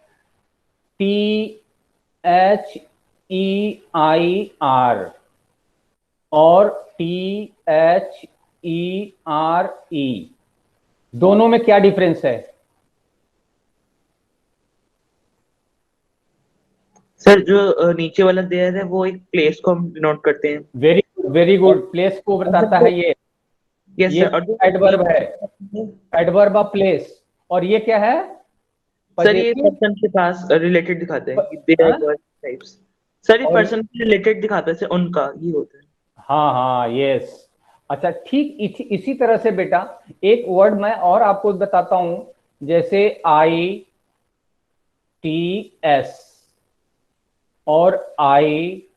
THEIR और THERE, दोनों में क्या डिफरेंस है? सर जो नीचे वाला देयर है वो एक प्लेस को हम डिनोट करते हैं। वेरी गुड, प्लेस को बताता है ये। यस ये सर। और जो एडवर्ब है, एडवर्ब ऑफ प्लेस। और ये क्या है? सर ये पजेसिव। पर्सन के पास रिलेटेड दिखाते हैं कि दे आर हाँ? टाइप्स। सर ये और पर्सन से रिलेटेड दिखाता है, जैसे उनका ये होता है। हाँ हाँ, यस। अच्छा, ठीक इसी तरह से बेटा एक वर्ड मैं और आपको बताता हूं, जैसे ITS और IT'S,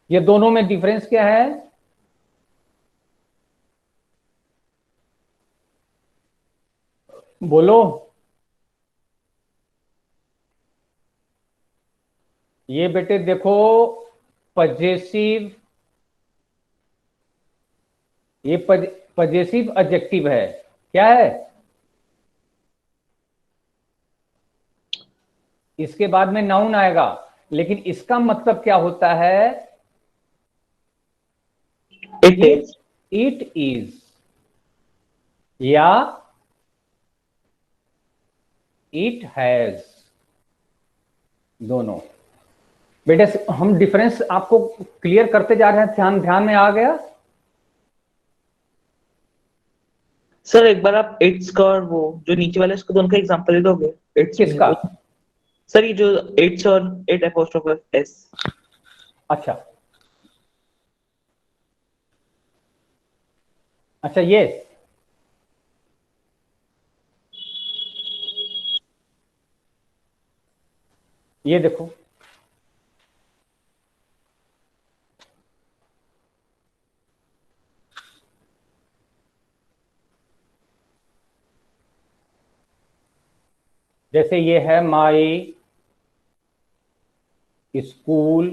ये दोनों में डिफरेंस क्या है? बोलो। ये बेटे देखो, पजेसिव, ये पजेसिव एडजेक्टिव है। क्या है? इसके बाद में नाउन आएगा, लेकिन इसका मतलब क्या होता है? It is. इट इज या इट हैज, दोनों। बेटे हम डिफरेंस आपको क्लियर करते जा रहे हैं, ध्यान ध्यान में आ गया? सर एक बार आप इट्स का और वो जो नीचे वाला है उसका दोनों का एग्जांपल दे दोगे? इट्स किसका? सर ये जो इट्स और इट एपोस्ट्रोफ एस। अच्छा अच्छा, ये देखो, जैसे ये है my school,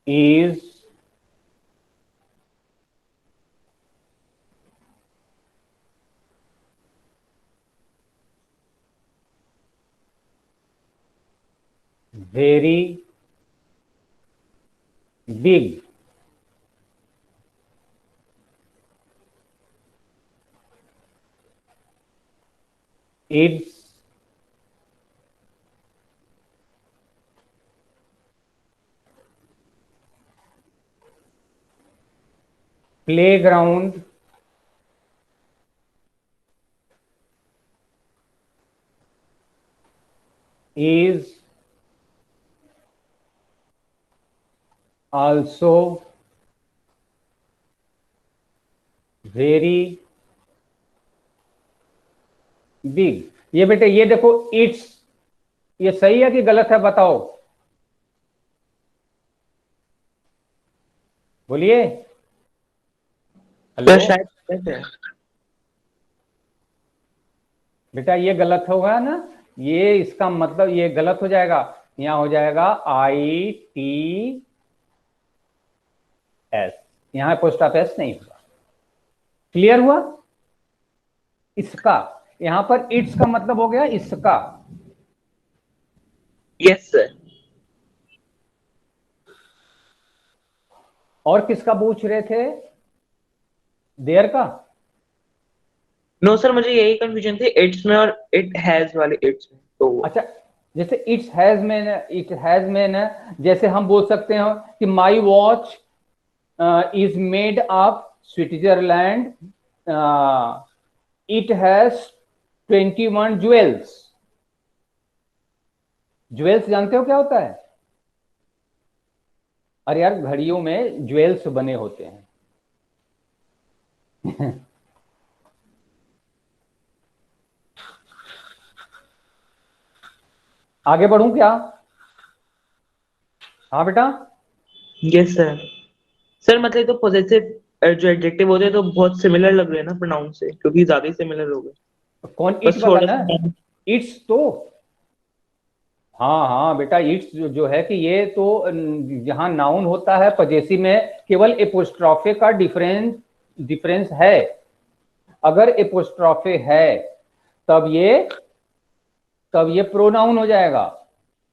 is very big. Its playground is also very big. ये बेटे ये देखो इट्स, ये सही है कि गलत है बताओ, बोलिए। सर हेलो शायद गलत है। बेटा ये गलत होगा ना, ये इसका मतलब ये गलत हो जाएगा, यहां हो जाएगा ITS, यहां पोस्टाफेस नहीं होगा। क्लियर हुआ? इसका, यहां पर इट्स का मतलब हो गया इसका। Yes sir. और किसका पूछ रहे थे? देयर का? नो सर, मुझे यही कंफ्यूजन थी इट्स में और इट हैज वाले इट्स में। तो अच्छा, जैसे इट्स हैज में, इट हैज में ना, जैसे हम बोल सकते हैं कि my watch is made of Switzerland, it has 21 jewels. Jewels जानते हो क्या होता है? अरे यार घड़ियों में ज्वेल्स बने होते हैं। आगे बढ़ूं क्या? हाँ बेटा। Yes sir. सर मतलब तो पॉजिटिव जो एडजेक्टिव होते हैं तो बहुत सिमिलर लग रहे हैं ना प्रोनाउन से, क्योंकि ज्यादा ही सिमिलर हो गए। कौन? इट बस वाला थोड़ा ना, सा। इट्स तो, हाँ हाँ बेटा, इट्स जो है कि ये तो जहां नाउन होता है पजेसिव में केवल एपोस्ट्रोफे का डिफरेंस डिफरेंस है। अगर एपोस्ट्रोफे है तब ये प्रोनाउन हो जाएगा,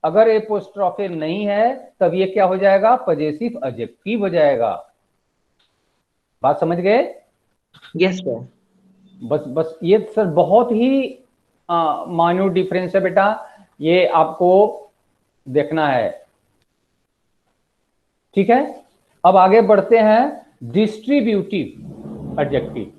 अगर एपोस्ट्रोफे नहीं है तब ये क्या हो जाएगा? पजेसिव एडजेक्टिव हो जाएगा। बात समझ गए? Yes sir. बस बस ये सर बहुत ही माइन्यूट डिफरेंस है बेटा, ये आपको देखना है। ठीक है, अब आगे बढ़ते हैं डिस्ट्रीब्यूटिव एडजेक्टिव।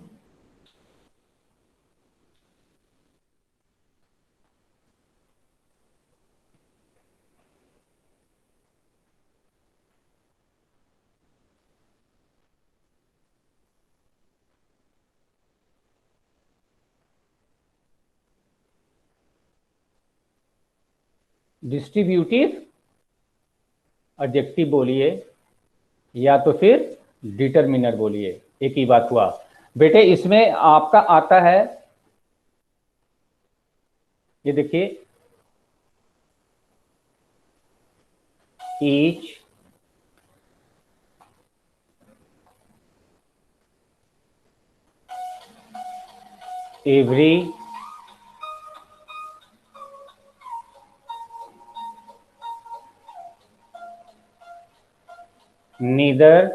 डिस्ट्रीब्यूटिव एडजेक्टिव बोलिए या तो फिर डिटरमिनर बोलिए, एक ही बात हुआ बेटे। इसमें आपका आता है, ये देखिए, ईच, एवरी, नीदर,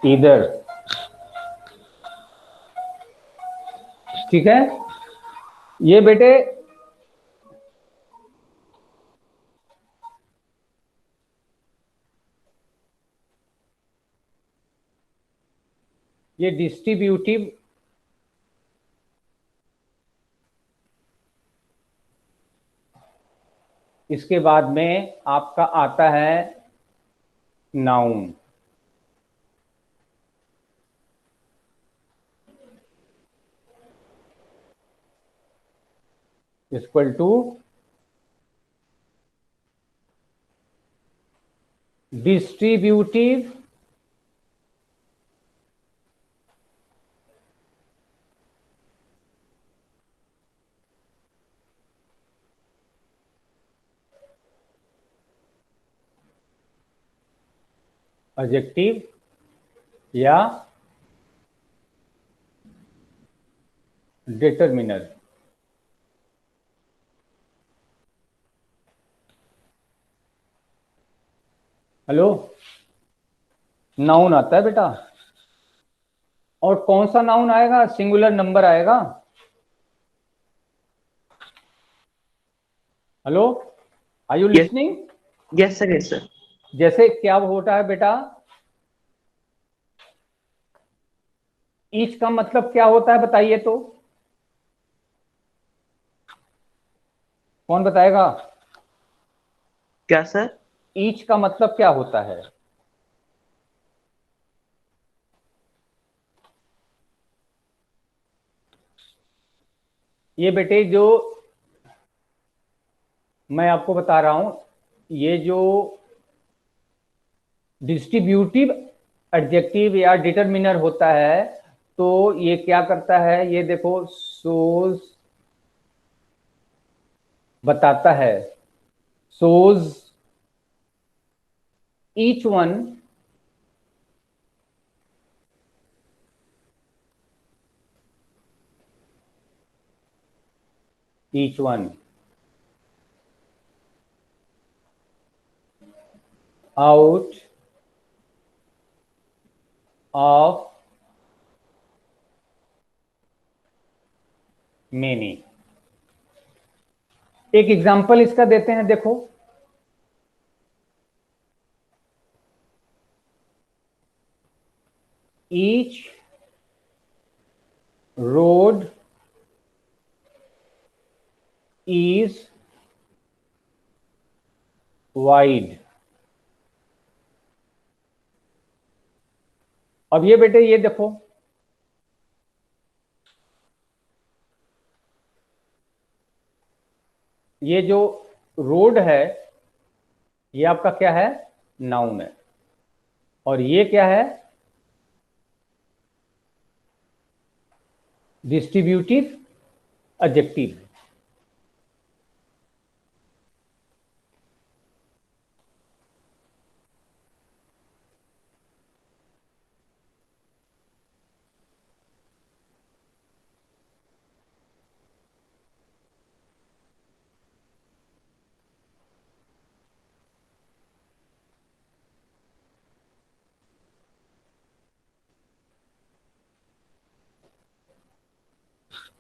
ईदर। ठीक है, ये बेटे ये डिस्ट्रीब्यूटिव इसके बाद में आपका आता है noun. Equal to distributive adjective या डिटरमिनर। हेलो, नाउन आता है बेटा, और कौन सा नाउन आएगा? सिंगुलर नंबर आएगा। Hello, are you listening? Yes sir, yes sir. जैसे क्या होता है बेटा, ईच का मतलब क्या होता है बताइए तो, कौन बताएगा? क्या सर? ईच का मतलब क्या होता है? ये बेटे जो मैं आपको बता रहा हूं, ये जो डिस्ट्रीब्यूटिव एडजेक्टिव या डिटरमिनर होता है, तो ये क्या करता है, ये देखो, सोज बताता है, shows each one each one out of many। एक एग्जांपल इसका देते हैं, देखो, each road is wide। अब ये बेटे ये देखो, ये जो रोड है ये आपका क्या है? नाउन है। और ये क्या है? Distributive adjective.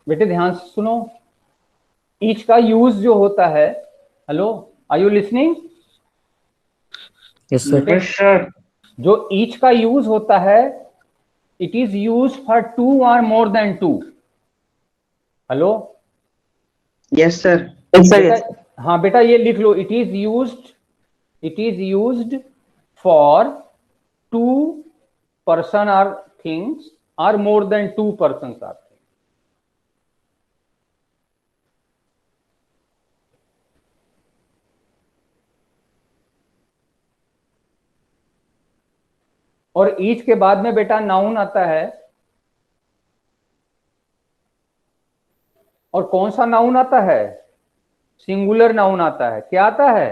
बेटे ध्यान से सुनो, ईच का यूज जो होता है, hello, are you listening? Yes sir. Yes sir. जो ईच का यूज होता है, it is use for two और more than two. Hello, yes sir. Yes sir, बेटा, यस। हाँ बेटा ये लिख लो, it is used for two person or things or more than two person or things. और ईच के बाद में बेटा नाउन आता है, और कौन सा नाउन आता है? सिंगुलर नाउन आता है। क्या आता है?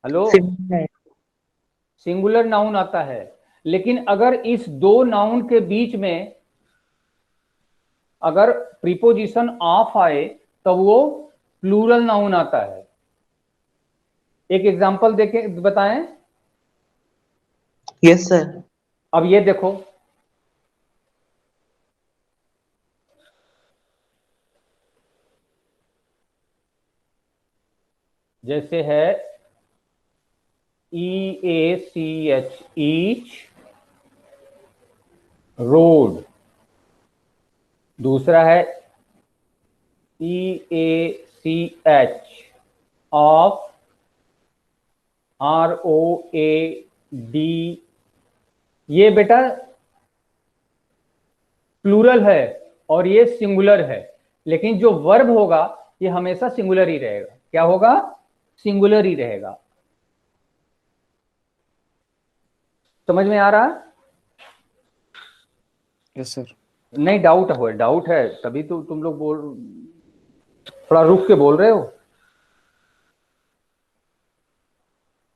हेलो, सिंगुलर नाउन आता है। लेकिन अगर इस दो नाउन के बीच में अगर प्रीपोजिशन ऑफ आए तो वो प्लूरल नाउन आता है। एक एग्जांपल देके बताएं। Yes sir. अब ये देखो, जैसे है EACH, ईच, रोड। दूसरा है EACH, ऑफ, ROAD। ये बेटा प्लूरल है और ये सिंगुलर है, लेकिन जो वर्ब होगा ये हमेशा सिंगुलर ही रहेगा। क्या होगा? सिंगुलर ही रहेगा। समझ में आ रहा है? Yes sir. नहीं, डाउट है तभी तो तुम लोग थोड़ा रुक के बोल रहे हो।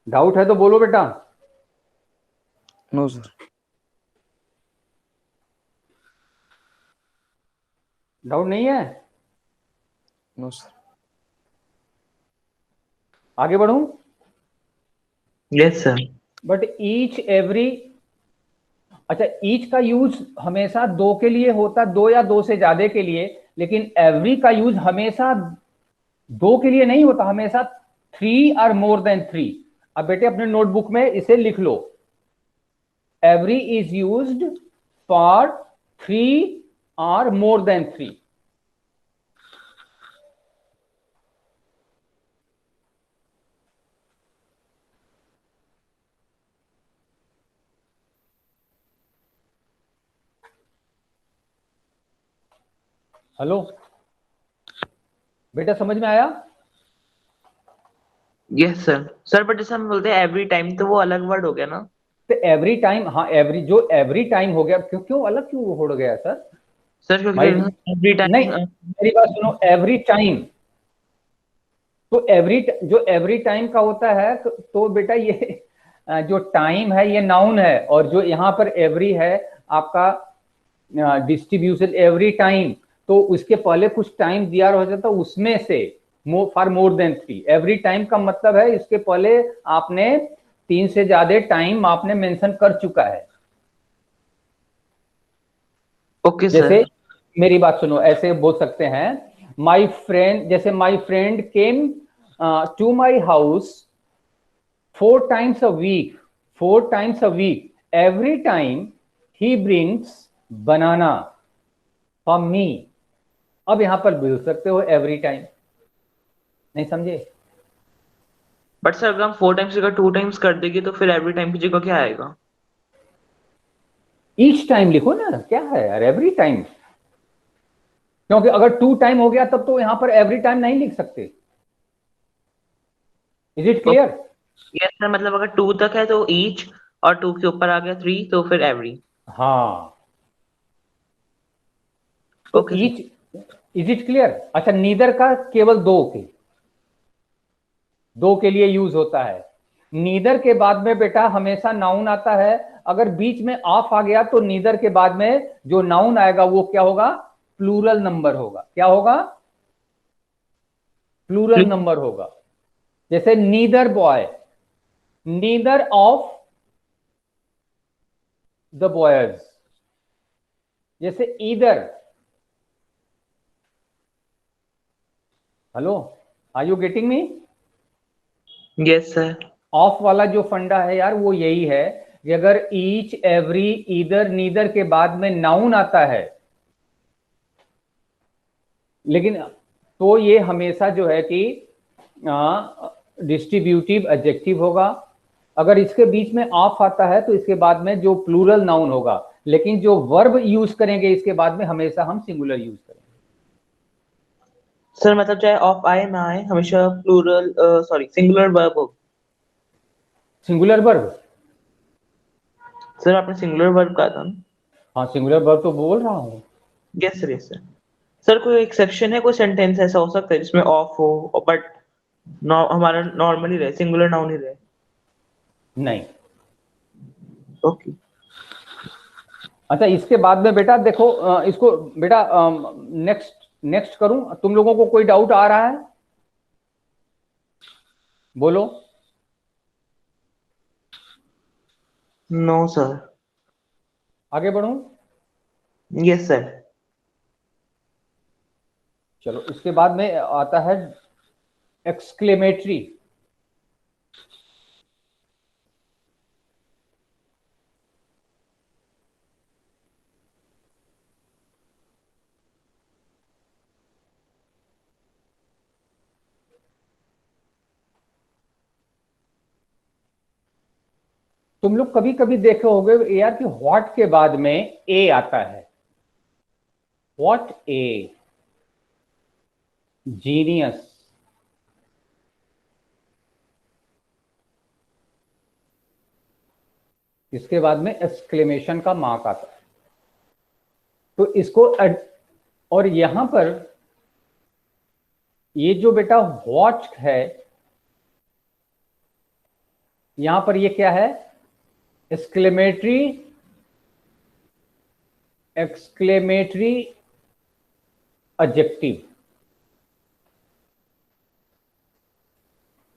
डाउट है तो बोलो बेटा। No sir. डाउट नहीं है? No sir. आगे बढ़ूं? Yes sir. But each every, अच्छा ईच का यूज हमेशा दो के लिए होता, दो या दो से ज्यादा के लिए, लेकिन एवरी का यूज हमेशा दो के लिए नहीं होता, हमेशा 3 और मोर देन 3। अब बेटे अपने नोटबुक में इसे लिख लो, एवरी इज यूज्ड फॉर 3 और मोर देन 3। हेलो बेटा, समझ में आया? Yes sir. सर बट जैसे हम बोलते हैं एवरी टाइम, तो वो अलग वर्ड हो गया ना? तो एवरी टाइम, हाँ एवरी, जो एवरी टाइम हो गया, क्यों क्यों अलग क्यों हो गया सर? सर क्योंकि भाई एवरी नहीं, टाइम। मेरी बात सुनो, एवरी टाइम, तो एवरी, जो एवरी टाइम का होता है तो बेटा ये जो टाइम है ये नाउन है, और जो यहाँ पर एवरी है आपका डिस्ट्रीब्यूशन एवरी टाइम, तो उसके पहले कुछ टाइम दिया हो जाता है, उसमें से for more than 3। Every time का मतलब है इसके पहले आपने 3 से ज्यादा टाइम आपने मेंशन कर चुका है। ओके जैसे सर। मेरी बात सुनो, ऐसे बोल सकते हैं माई फ्रेंड, जैसे my friend came to my house 4 times a week, 4 times a week, every time he brings banana for me। अब यहां पर बोल सकते हो एवरी टाइम, नहीं समझे? बट सर अगर हम 4 टाइम्स की जगह 2 टाइम्स कर देंगे तो फिर एवरी टाइम की जगह क्या आएगा? ईच टाइम लिखो ना, क्या है यार एवरी टाइम, क्योंकि अगर 2 टाइम हो गया तब तो यहां पर एवरी टाइम नहीं लिख सकते। Is it clear? Yes sir, मतलब अगर 2 तक है तो ईच, और 2 के ऊपर आ गया 3 तो फिर एवरी। हाँ, तो okay sir. Each, is it clear? अच्छा, नीदर का केवल दो के लिए यूज होता है। नीदर के बाद में बेटा हमेशा नाउन आता है, अगर बीच में ऑफ आ गया तो नीदर के बाद में जो नाउन आएगा वो क्या होगा? प्लूरल नंबर होगा। क्या होगा? प्लूरल नंबर होगा। जैसे neither boy, neither of the boys, जैसे either. Hello, are you getting me? Yes sir. Of वाला जो फंडा है यार वो यही है कि अगर ईच, एवरी, ईदर, नीदर के बाद में नाउन आता है, लेकिन तो ये हमेशा जो है कि डिस्ट्रीब्यूटिव एडजेक्टिव होगा। अगर इसके बीच में ऑफ आता है तो इसके बाद में जो प्लूरल नाउन होगा, लेकिन जो वर्ब यूज करेंगे इसके बाद में हमेशा हम सिंगुलर यूज करेंगे। सर मतलब चाहे ऑफ आए ना आए, हमेशा प्लूरल, सॉरी सिंगुलर वर्ब हो। सिंगुलर वर्ब, सर आपने सिंगुलर वर्ब कहा था ना? हाँ सिंगुलर वर्ब तो बोल रहा हूँ। Yes sir, yes sir. Sir कोई एक्सेप्शन है, कोई सेंटेंस ऐसा हो सकता है जिसमें ऑफ हो बट हमारा नॉर्मली रहे, सिंगुलर नाउन ही रहे? नहीं। ओके। अच्छा, इसके बाद में बेटा देखो, इसको बेटा नेक्स्ट नेक्स्ट करूं? तुम लोगों को कोई डाउट आ रहा है? बोलो। No sir. आगे बढ़ूं? Yes sir. चलो, इसके बाद में आता है एक्सक्लेमेटरी। तुम लोग कभी कभी देखे होगे यार कि व्हाट के बाद में ए आता है। What A, genius. इसके बाद में एक्सक्लेमेशन का मार्क आता है। तो इसको और यहां पर ये जो बेटा व्हाट है, यहां पर ये क्या है? एक्सक्लेमेटरी एडजेक्टिव,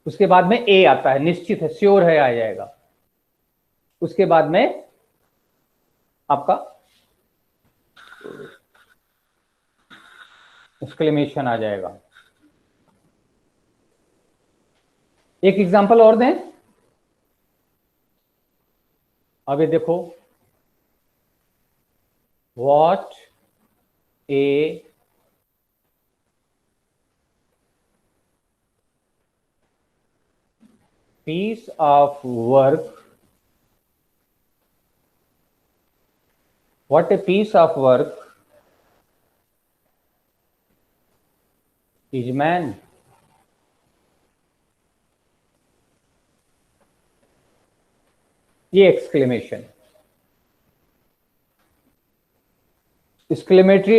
उसके बाद में ए आता है, निश्चित है, श्योर है आ जाएगा। उसके बाद में आपका एक्सक्लेमेशन आ जाएगा। एक एग्जांपल और दें। अब ये देखो, what A piece of work, what a piece of work is man. ये एक्सक्लेमेशन, एक्सक्लेमेटरी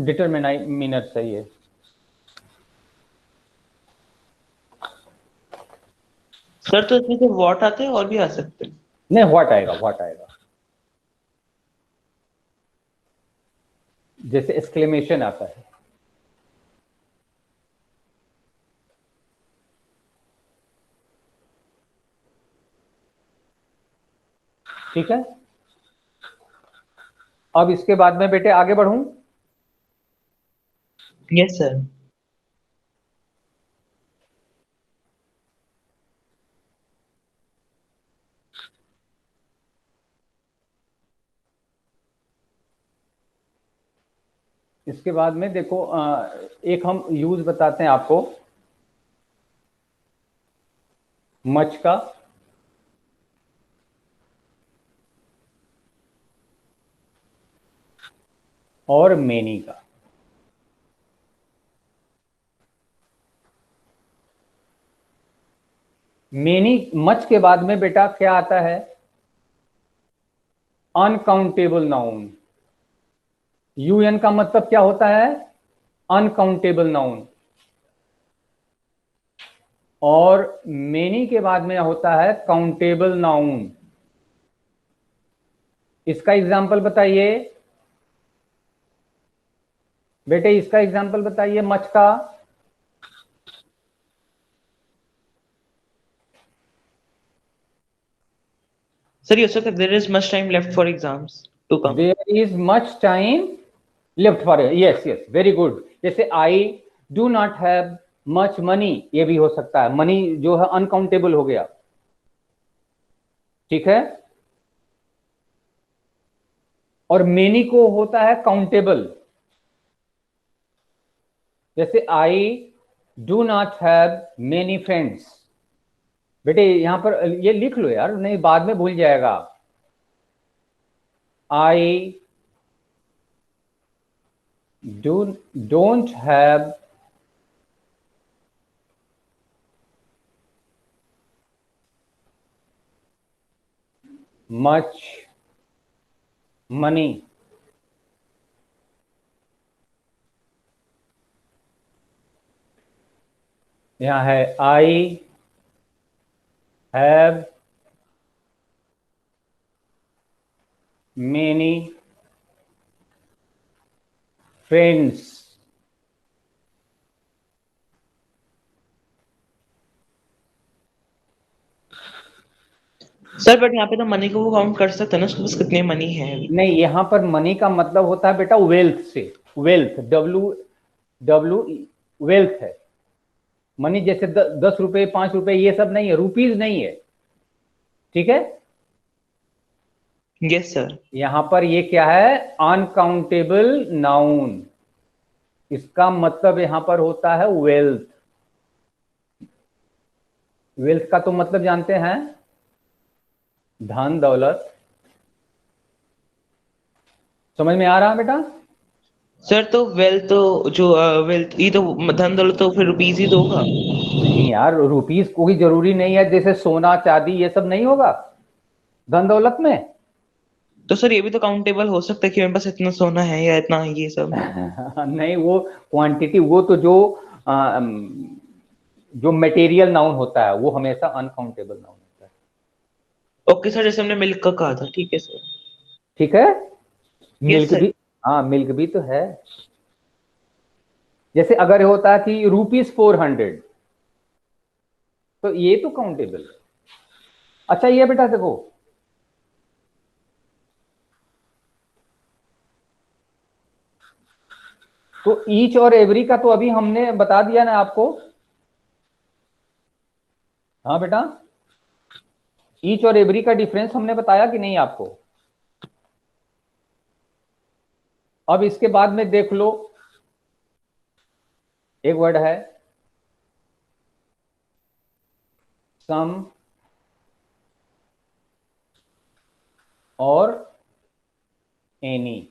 डिटरमिनर सही है। सर तो इसमें से व्हाट आते हैं और भी आ सकते हैं। नहीं, व्हाट आएगा, व्हाट आएगा। जैसे एक्सक्लेमेशन आता है। ठीक है, अब इसके बाद में बेटे आगे बढ़ूं। Yes sir. इसके बाद में देखो, एक हम यूज बताते हैं आपको मच का। और मेनी का। मेनी, मच के बाद में बेटा क्या आता है? Uncountable noun. यूएन का मतलब क्या होता है? Uncountable noun. और मेनी के बाद में होता है काउंटेबल नाउन। इसका एग्जाम्पल बताइए बेटे, इसका एग्जाम्पल बताइए मच का। सर ये हो सकता है there is much time left for exams to come. There is much time left for, yes yes, very good। जैसे I do not have much money, ये भी हो सकता है। मनी जो है अनकाउंटेबल हो गया, ठीक है। और मेनी को होता है काउंटेबल। जैसे I do not have many friends। बेटे यहां पर ये लिख लो यार, नहीं बाद में भूल जाएगा। I don't have much money। यहां है I have many friends। Sir but यहाँ पे तो मनी को वो काउंट कर सकते हैं ना, उसके पास कितने मनी है अभी। नहीं, यहां पर मनी का मतलब होता है बेटा वेल्थ से। वेल्थ, डब्लू वेल्थ है। मनी जैसे 10 रुपए 5 रुपए ये सब नहीं है, रुपीज नहीं है, ठीक है। Yes sir. यहां पर ये क्या है? Uncountable noun. इसका मतलब यहां पर होता है वेल्थ। वेल्थ का तो मतलब जानते हैं, धन दौलत। समझ में आ रहा है बेटा? सर तो वेल्थ तो जो वेल्थ ये तो धन दौलत तो फिर रुपीज ही तो होगा। नहीं यार, रुपीज कोई जरूरी नहीं है, जैसे सोना चांदी ये सब नहीं होगा धन दौलत में। तो सर ये भी तो काउंटेबल हो सकता है कि मेरे पास इतना सोना है या इतना ये सब। नहीं, वो क्वांटिटी, वो तो जो मटेरियल नाउन होता है वो हमेशा अनकाउंटेबल नाउन होता है। ओके सर, जैसे हमने मिल्क का कहा था, ठीक है सर। ठीक है, यस मिल्क सर। भी, हाँ मिल्क भी तो है। जैसे अगर होता कि ₹400, तो ये तो काउंटेबल है। अच्छा ये बेटा देखो, तो ईच और एवरी का तो अभी हमने बता दिया ना आपको। हाँ बेटा, ईच और एवरी का डिफरेंस हमने बताया कि नहीं आपको। अब इसके बाद में देख लो, एक वर्ड है सम और एनी।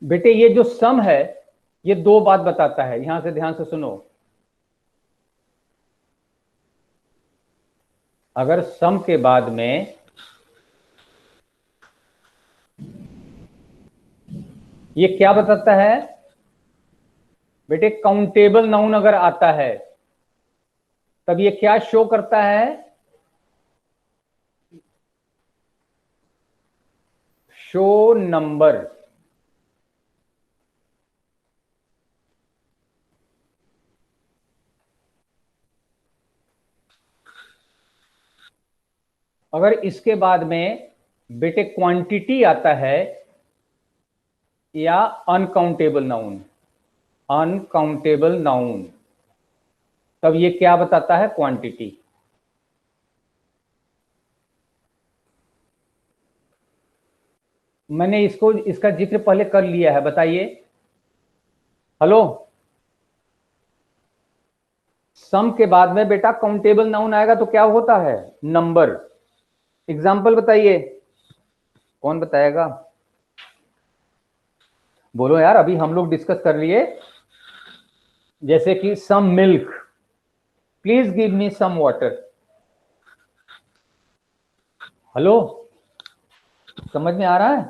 बेटे ये जो सम है, ये दो बात बताता है, यहां से ध्यान से सुनो। अगर सम के बाद में ये क्या बताता है बेटे, काउंटेबल नाउन अगर आता है तब ये क्या शो करता है, शो नंबर। अगर इसके बाद में बेटे क्वांटिटी आता है या अनकाउंटेबल नाउन, अनकाउंटेबल नाउन, तब ये क्या बताता है, क्वांटिटी। मैंने इसको, इसका जिक्र पहले कर लिया है, बताइए। हेलो, सम के बाद में बेटा काउंटेबल नाउन आएगा तो क्या होता है, नंबर। एग्जाम्पल बताइए, कौन बताएगा, बोलो यार, अभी हम लोग डिस्कस कर लिए। जैसे कि some milk, please give me some water. Hello, समझ में आ रहा है,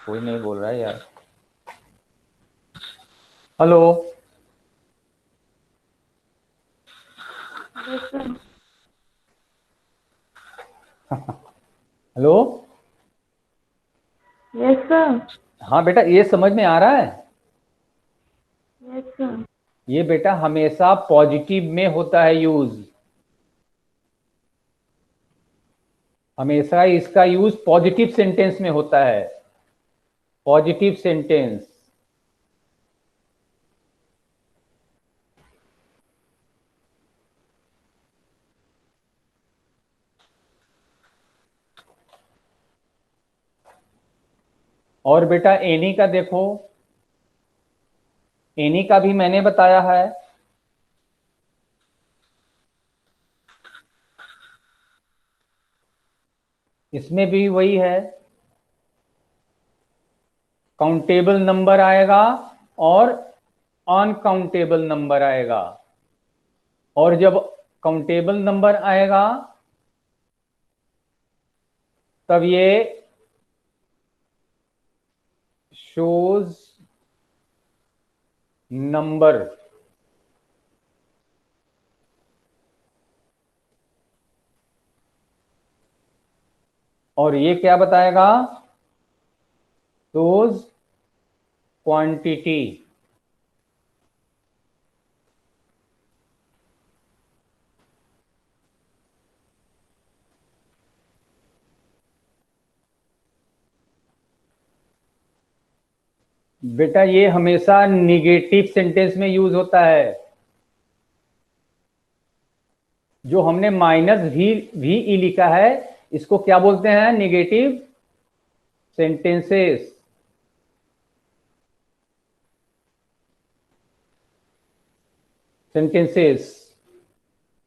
कोई नहीं बोल रहा है यार। Hello, hello, yes sir. हाँ बेटा, ये समझ में आ रहा है। Yes sir. ये बेटा हमेशा पॉजिटिव में होता है यूज, हमेशा इसका यूज पॉजिटिव सेंटेंस में होता है, पॉजिटिव सेंटेंस। और बेटा एनी का देखो, एनी का भी मैंने बताया है, इसमें भी वही है, काउंटेबल नंबर आएगा और अनकाउंटेबल नंबर आएगा। और जब काउंटेबल नंबर आएगा तब ये शोज नंबर। और ये क्या बताएगा, शोज क्वांटिटी। बेटा ये हमेशा निगेटिव सेंटेंस में यूज होता है। जो हमने -वी ई लिखा है, इसको क्या बोलते हैं, निगेटिव सेंटेंसेस। सेंटेंसेस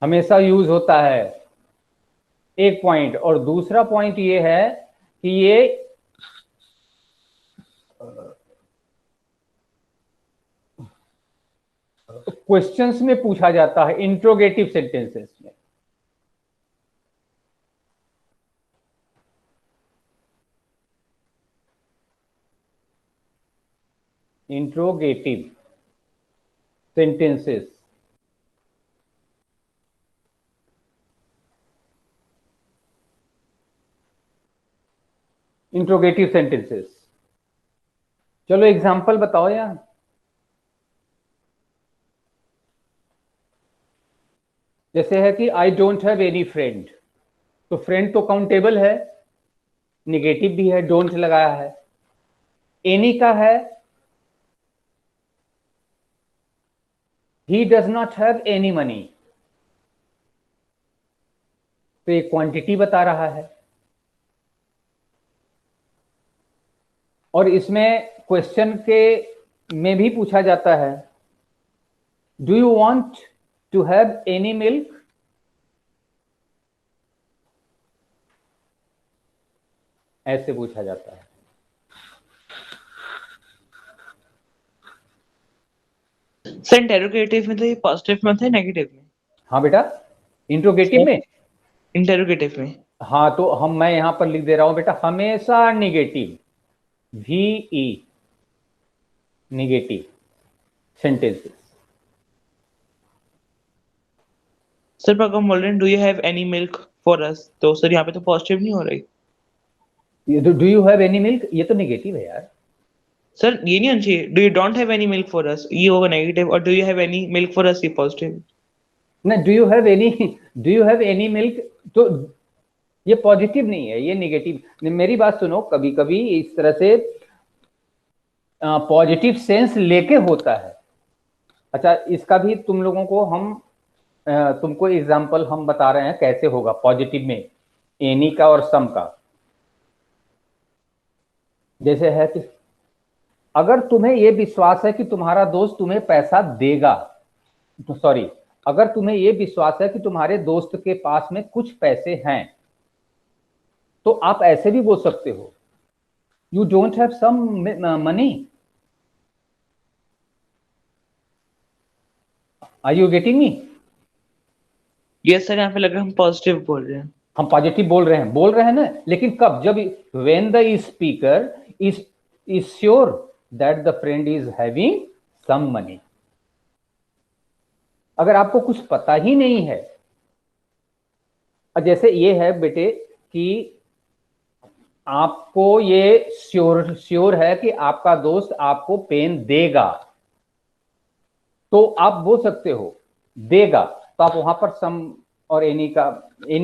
हमेशा यूज होता है, एक पॉइंट। और दूसरा पॉइंट ये है कि ये क्वेश्चंस में पूछा जाता है, इंट्रोगेटिव सेंटेंसेस में। Interrogative sentences. इंट्रोगेटिव सेंटेंसेस, चलो एग्जांपल बताओ यार। जैसे है कि I don't have any friend, तो फ्रेंड तो काउंटेबल है, निगेटिव भी है, डोंट लगाया है। एनी का है, he does not have any money, तो ये क्वांटिटी बता रहा है। और इसमें क्वेश्चन के में भी पूछा जाता है, do you want to have any milk, ऐसे पूछा जाता है। सर इंटेरोगेटिव में तो ये पॉजिटिव में था नेगेटिव में? हाँ बेटा, इंट्रोगेटिव में, इंटेरोगेटिव में। हाँ तो मैं यहां पर लिख दे रहा हूं बेटा, हमेशा negative, VE, negative sentences. Sir पर हम बोल रहे हैं do you have any milk for us, तो सर यहाँ पे तो पॉजिटिव नहीं हो रही। ये do you have any milk, ये तो निगेटिव है यार। सर ये नहीं होना चाहिए, do you don't have any milk for us ये होगा नेगेटिव, और do you have any milk for us ये पॉजिटिव। ना, do you have any milk, तो ये पॉजिटिव नहीं है, ये निगेटिव। मेरी बात सुनो, कभी कभी इस तरह से पॉजिटिव सेंस लेके होता है। अच्छा, इसका भी तुम लोगों को तुमको एग्जांपल हम बता रहे हैं कैसे होगा पॉजिटिव में, एनी का और सम का। जैसे है कि अगर तुम्हें यह विश्वास है कि तुम्हारा दोस्त तुम्हें पैसा देगा, तो सॉरी, अगर तुम्हें यह विश्वास है कि तुम्हारे दोस्त के पास में कुछ पैसे हैं, तो आप ऐसे भी बोल सकते हो, you don't have some money. Are you getting me? Yes sir, यहाँ पे लग रहा है हम पॉजिटिव बोल रहे हैं। हम पॉजिटिव बोल रहे हैं ना, लेकिन कब? जब when the speaker is sure that the friend is having some money. अगर आपको कुछ पता ही नहीं है, जैसे ये है बेटे कि आपको ये श्योर है कि आपका दोस्त आपको पेन देगा, तो आप बोल सकते हो देगा, तो आप वहां पर सम और एनी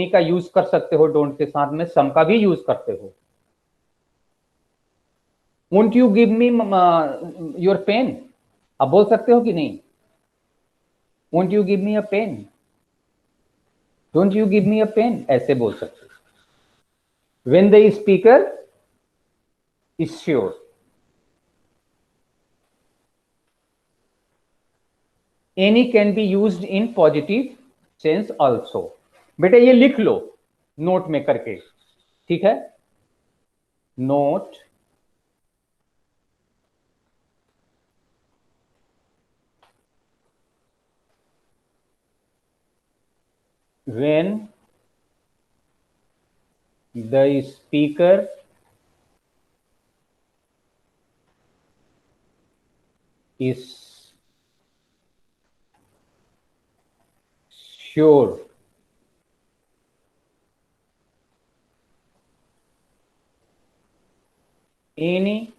का यूज कर सकते हो, डोंट के साथ में सम का भी यूज करते हो। Won't you give me your pen, आप बोल सकते हो कि नहीं? Won't you give me a pen, don't you give me a pen, ऐसे बोल सकते हो। When the speaker is sure. Any can be used in positive sense also. बेटे ये लिख लो नोट में करके, ठीक है? Note when the speaker is sure any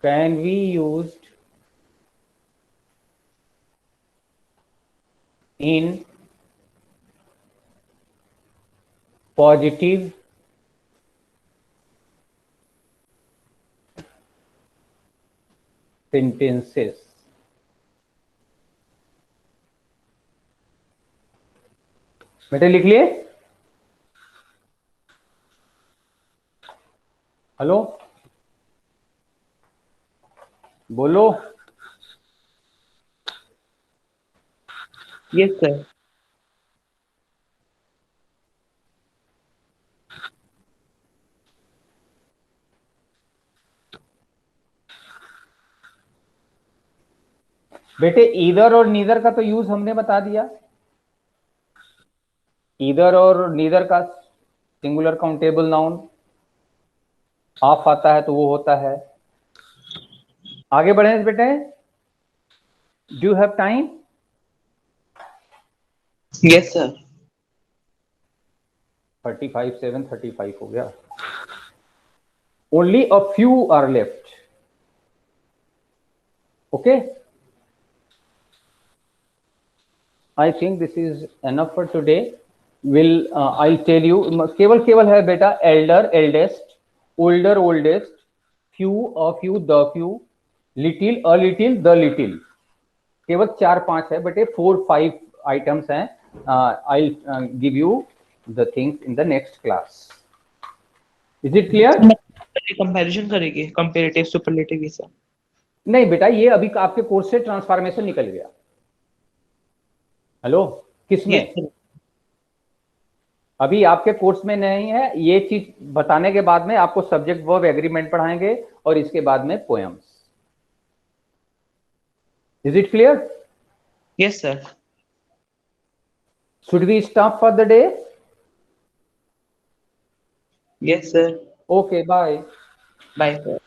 can be used in positive sentences। बेटे लिख लिए? हेलो, बोलो। Yes sir. बेटे ईदर और नीदर का तो यूज हमने बता दिया। ईदर और नीदर का सिंगुलर काउंटेबल नाउन। ऑफ आता है तो वो होता है। आगे बढ़े बेटे, do you have time? Yes sir. 35 7 35 हो गया। Only a few are left. Okay, I think this is enough for today. Will I tell you, केवल केवल है बेटा elder eldest, older oldest, few a few, the few, little a little, the little. केवल 4-5 है बेटे, 4-5 items हैं। I give you the things in the next class. Is it clear? Comparison करेंगे, comparative, superlative, ये सब। नहीं बेटा, ये अभी आपके कोर्स से ट्रांसफॉर्मेशन निकल गया। हेलो, किसमें? Yes, sir. अभी आपके कोर्स में नहीं है। ये चीज बताने के बाद में आपको सब्जेक्ट वर्ब एग्रीमेंट पढ़ाएंगे और इसके बाद में poems. Is it clear? Yes, sir. Should we stop for the day? Yes, sir. Okay, bye. Bye, sir.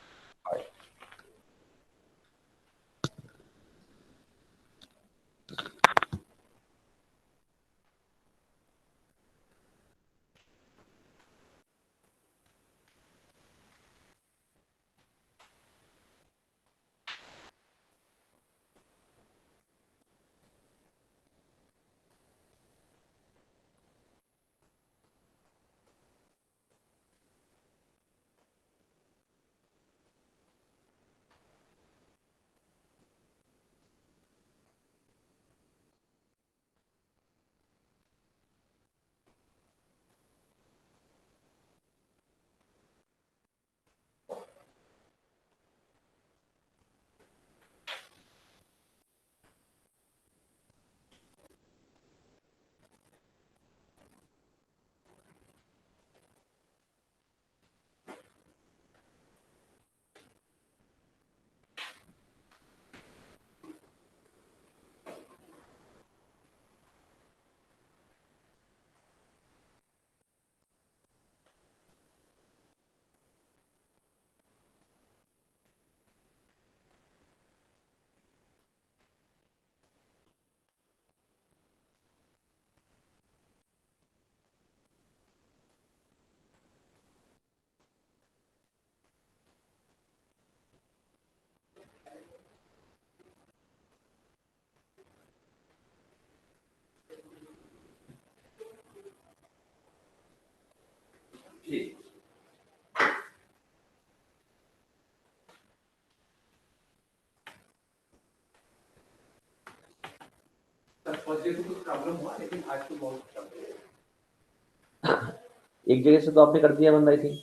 एक जगह से तो आपने कर दिया बंद, आई थिंक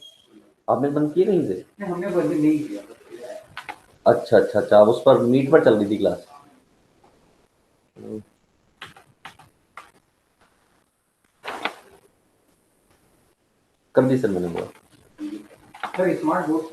आपने बंद किया कहीं से? हमने बंद नहीं किया। अच्छा अच्छा अच्छा, उस पर मीट पर चल रही थी क्लास। कर दी सर मैंने। Sir smart board